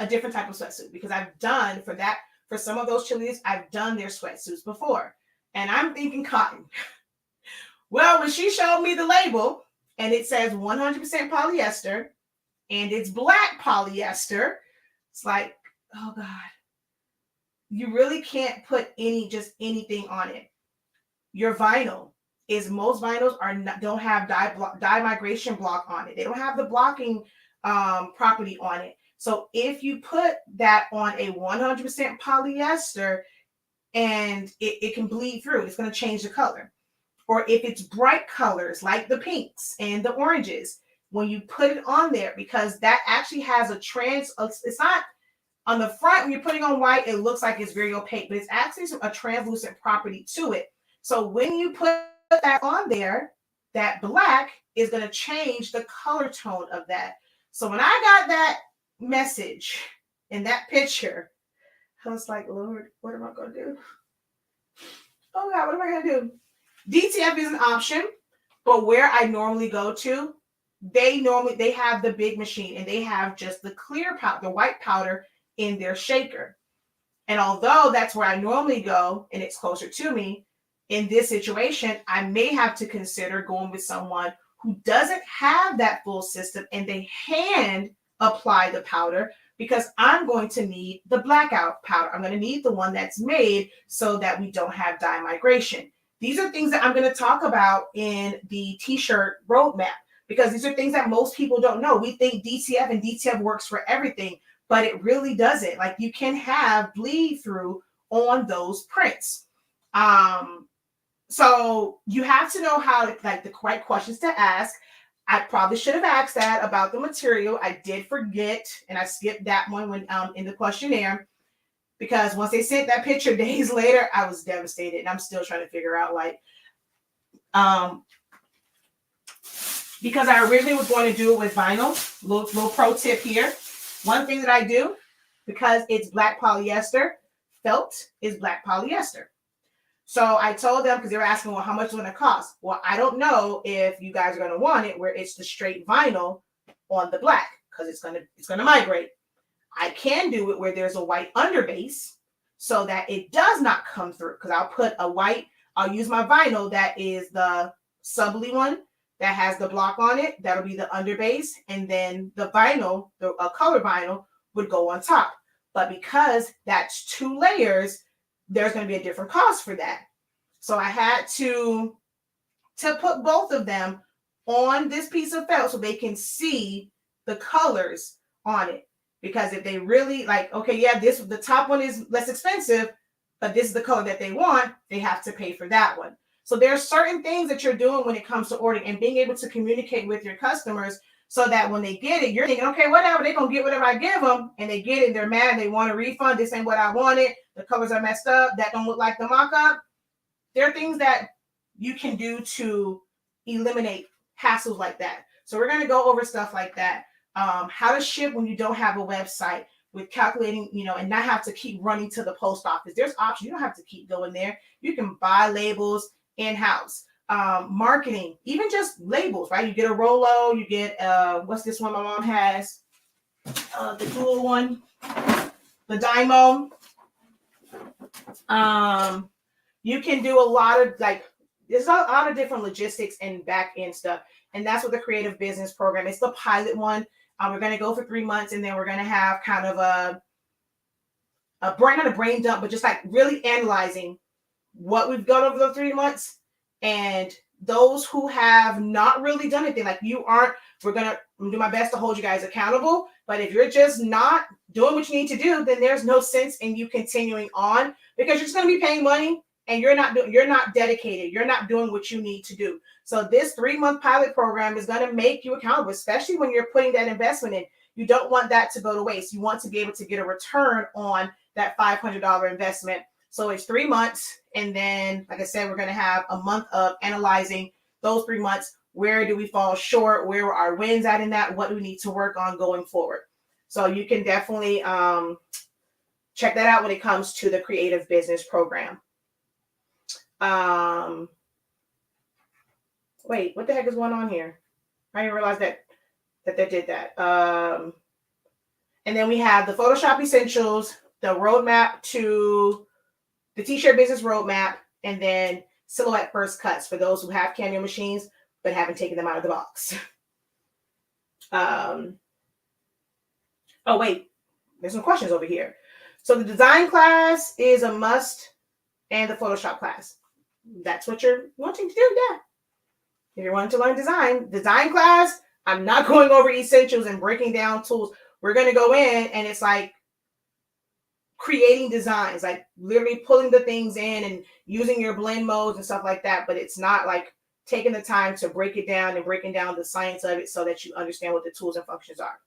a different type of sweatsuit because I've done for some of those cheerleaders, I've done their sweatsuits before. And I'm thinking cotton. Well, when she showed me the label and it says 100% polyester and it's black polyester, it's like, oh God, you really can't put anything on it. Your vinyl most vinyls don't have dye migration block on it. They don't have the blocking property on it. So if you put that on a 100% polyester and it can bleed through, it's going to change the color. Or if it's bright colors like the pinks and the oranges, when you put it on there, because that actually has it's not on the front, when you're putting on white, it looks like it's very opaque, but it's actually a translucent property to it. So when you put that on there, that black is going to change the color tone of that. So when I got that message in that picture, I was like, Lord, what am I going to do? Oh God, what am I going to do? DTF is an option, but where I normally go to, they have the big machine and they have just the clear powder, the white powder in their shaker. And although that's where I normally go and it's closer to me, in this situation, I may have to consider going with someone who doesn't have that full system and they hand apply the powder, because I'm going to need the blackout powder. I'm going to need the one that's made so that we don't have dye migration. These are things that I'm going to talk about in the t-shirt roadmap, because these are things that most people don't know. We think DTF and DTF works for everything, but it really doesn't. Like, you can have bleed through on those prints. So you have to know how, like, the right questions to ask. I probably should have asked that about the material. I did forget, and I skipped that one when in the questionnaire, because once they sent that picture days later, I was devastated, and I'm still trying to figure out, like, because I originally was going to do it with vinyl. Little pro tip here. One thing that I do, because it's black polyester, felt is black polyester. So I told them, because they were asking, well, how much is it going to cost? Well, I don't know if you guys are going to want it where it's the straight vinyl on the black, because it's going to migrate. I can do it where there's a white underbase so that it does not come through, because I'll use my vinyl that is the Subli one that has the block on it. That'll be the underbase. And then the vinyl, the color vinyl, would go on top. But because that's 2 layers, there's going to be a different cost for that. So I had to put both of them on this piece of felt so they can see the colors on it. Because if they really like, okay, yeah, the top one is less expensive, but this is the color that they want, they have to pay for that one. So there are certain things that you're doing when it comes to ordering and being able to communicate with your customers so that when they get it, you're thinking, okay, whatever, they're going to get whatever I give them, and they get it, they're mad, they want a refund, this ain't what I wanted, the colors are messed up, that don't look like the mock-up. There are things that you can do to eliminate hassles like that. So we're going to go over stuff like that. How to ship when you don't have a website, with calculating, and not have to keep running to the post office. There's options. You don't have to keep going there. You can buy labels in-house. Marketing, even just labels, right? You get a Rolo, you get, what's this one my mom has? The dual one, the Dymo. You can do a lot of there's a lot of different logistics and back end stuff. And that's what the creative business program is. The pilot one. We're going to go for 3 months, and then we're going to have kind of not a brain dump, but just like really analyzing what we've done over the 3 months. And those who have not really done anything, like you aren't, we're going to do my best to hold you guys accountable. But if you're just not doing what you need to do, then there's no sense in you continuing on, because you're just going to be paying money and you're not dedicated. You're not doing what you need to do. So this 3-month pilot program is going to make you accountable, especially when you're putting that investment in. You don't want that to go to waste. You want to be able to get a return on that $500 investment. So it's 3 months. And then, like I said, we're going to have a month of analyzing those 3 months. Where do we fall short? Where are our wins at in that? What do we need to work on going forward? So you can definitely check that out when it comes to the creative business program. Wait, what the heck is going on here? I didn't realize that they did that. And then we have the Photoshop Essentials, the roadmap to the T-shirt business roadmap, and then silhouette first cuts for those who have Cameo machines but haven't taken them out of the box. Oh, wait, there's some questions over here. So the design class is a must, and the Photoshop class. That's what you're wanting to do, yeah. If you're wanting to learn design class, I'm not going over essentials and breaking down tools. We're going to go in, and it's like creating designs, like literally pulling the things in and using your blend modes and stuff like that. But it's not like taking the time to break it down and breaking down the science of it so that you understand what the tools and functions are.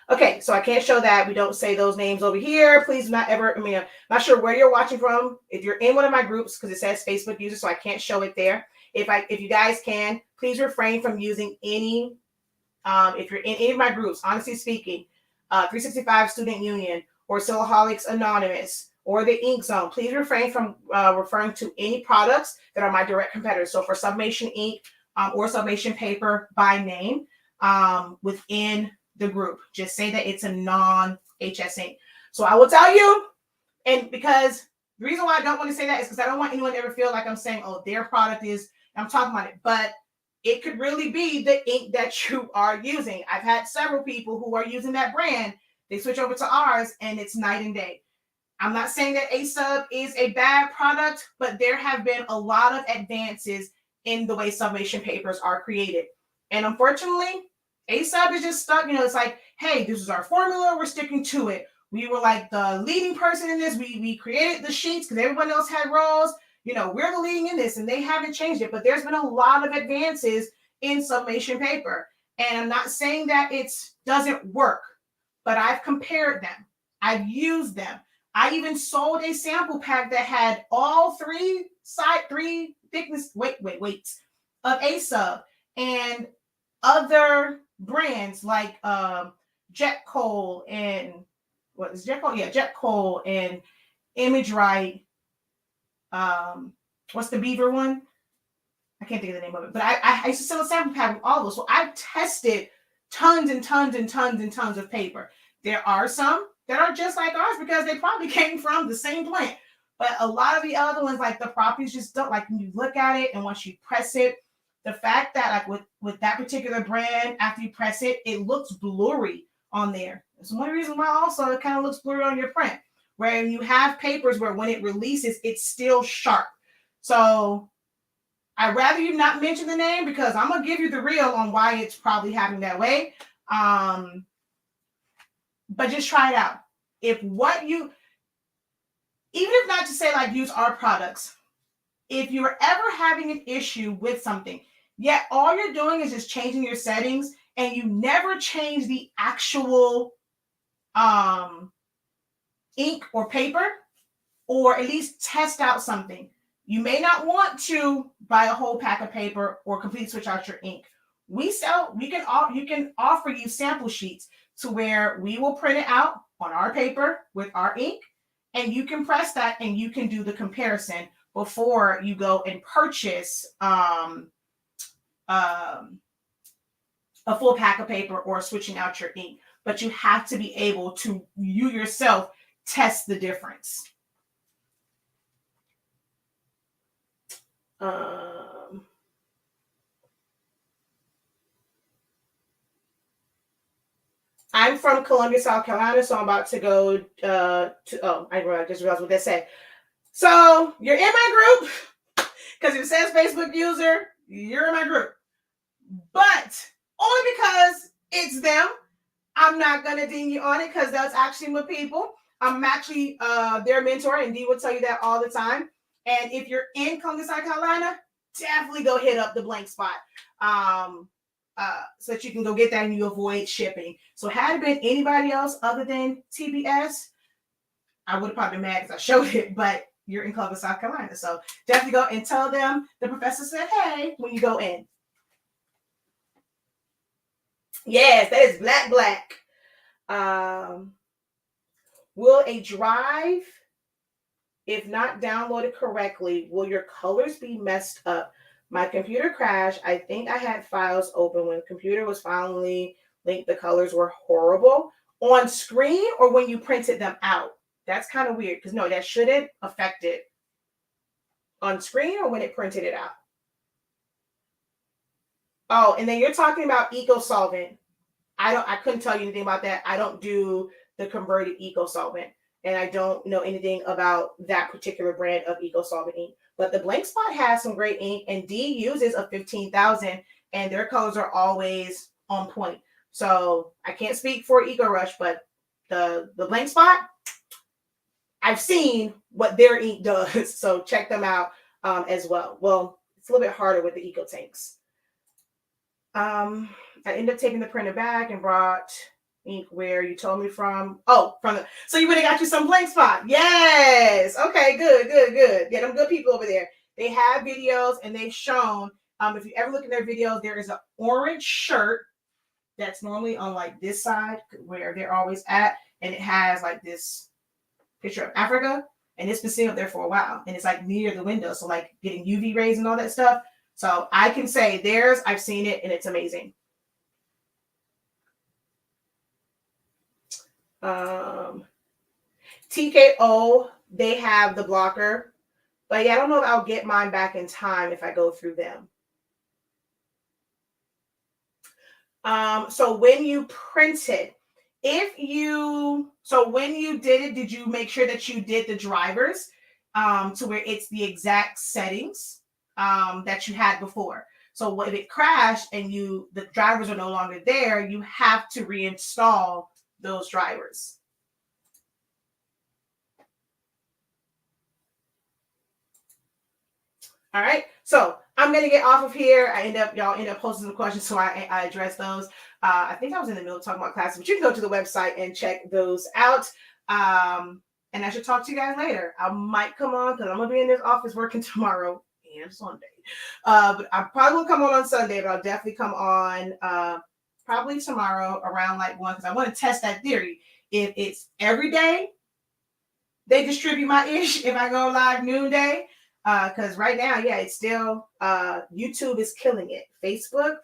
Okay, so I can't show that. We don't say those names over here. Please not ever, I'm not sure where you're watching from. If you're in one of my groups, because it says Facebook user, so I can't show it there. If you guys can, please refrain from using any, if you're in any of my groups, honestly speaking, 365 Student Union or Silaholics Anonymous or the Ink Zone, please refrain from referring to any products that are my direct competitors. So for Sublimation ink or Sublimation paper by name within the group, just say that it's a non-HS ink. So I will tell you, and because the reason why I don't want to say that is because I don't want anyone to ever feel like I'm saying, oh, their product is, I'm talking about it, but it could really be the ink that you are using. I've had several people who are using that brand. They switch over to ours and it's night and day. I'm not saying that A-Sub is a bad product, but there have been a lot of advances in the way sublimation papers are created. And unfortunately, A-Sub is just stuck. It's like, hey, this is our formula. We're sticking to it. We were like the leading person in this. We created the sheets because everyone else had rolls. We're the leading in this, and they haven't changed it. But there's been a lot of advances in sublimation paper. And I'm not saying that it doesn't work, but I've compared them. I've used them. I even sold a sample pack that had all three thickness weights of A-Sub and other brands like Jet Coal and what is Jet Coal? Yeah, Jet Coal and Image Right. What's the Beaver one? I can't think of the name of it, but I used to sell a sample pack with all those. So I've tested tons and tons and tons and tons of paper. There are some that are just like ours because they probably came from the same plant. But a lot of the other ones, like the properties just don't, like when you look at it and once you press it, the fact that like with that particular brand, after you press it, it looks blurry on there. That's one reason why also it kind of looks blurry on your print. Where you have papers where when it releases, it's still sharp. So I'd rather you not mention the name because I'm going to give you the real on why it's probably happening that way. But just try it out. Even if not to say like use our products, if you're ever having an issue with something, yet all you're doing is just changing your settings and you never change the actual ink or paper, or at least test out something. You may not want to buy a whole pack of paper or completely switch out your ink. You can offer you sample sheets to where we will print it out on our paper with our ink, and you can press that and you can do the comparison before you go and purchase a full pack of paper or switching out your ink. But you have to be able to, you yourself, test the difference. I'm from Columbia, South Carolina, so I'm about to go I just realized what they say. So you're in my group, because if it says Facebook user, you're in my group. But only because it's them, I'm not going to deem you on it, because that's actually my people. I'm actually their mentor, and Dee will tell you that all the time. And if you're in Columbia, South Carolina, definitely go hit up the blank spot. So that you can go get that and you avoid shipping. So had it been anybody else other than TBS, I would have probably been mad because I showed it, but you're in Columbia, South Carolina. So definitely go and tell them the professor said, hey, when you go in. Yes, that is black. Will a drive, if not downloaded correctly, will your colors be messed up? My computer crashed. I think I had files open when the computer was finally linked. The colors were horrible on screen, or when you printed them out. That's kind of weird, because no, that shouldn't affect it on screen or when it printed it out. Oh, and then you're talking about eco solvent. I couldn't tell you anything about that. I don't do the converted eco solvent, and I don't know anything about that particular brand of eco solvent ink. But the blank spot has some great ink, and D uses a 15,000, and their colors are always on point. So I can't speak for Eco Rush, but the blank spot, I've seen what their ink does. So check them out as well. Well, it's a little bit harder with the eco tanks. I ended up taking the printer back and brought ink where you told me from. Oh, so you would have got you some blank spot. Yes. Okay, good. Yeah, them good people over there. They have videos, and they've shown, if you ever look at their videos, there is an orange shirt that's normally on like this side where they're always at, and it has like this picture of Africa, and it's been sitting up there for a while, and it's like near the window, so like getting UV rays and all that stuff. So I can say theirs, I've seen it, and it's amazing. TKO, they have the blocker, but yeah, I don't know if I'll get mine back in time if I go through them. So when you printed, when you did it, did you make sure that you did the drivers to where it's the exact settings that you had before? So if it crashed and the drivers are no longer there, you have to reinstall those drivers. All right, so I'm gonna get off of here. Y'all end up posting some questions, so I address those. I think I was in the middle of talking about classes, but you can go to the website and check those out. And I should talk to you guys later. I might come on because I'm gonna be in this office working tomorrow and Sunday. But I probably will come on Sunday, but I'll definitely come on probably tomorrow around like 1, because I want to test that theory. If it's every day they distribute my ish, if I go live noonday. Because right now, yeah, it's still YouTube is killing it. Facebook,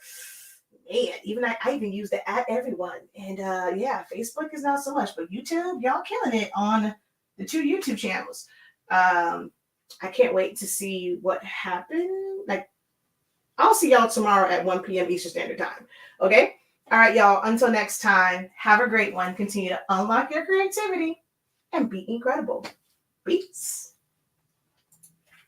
man, I even use the @everyone, and yeah, Facebook is not so much, but YouTube, y'all killing it on the 2 YouTube channels. I can't wait to see what happened. Like, I'll see y'all tomorrow at 1 p.m. Eastern Standard Time. Okay, all right, y'all. Until next time, have a great one. Continue to unlock your creativity and be incredible. Peace.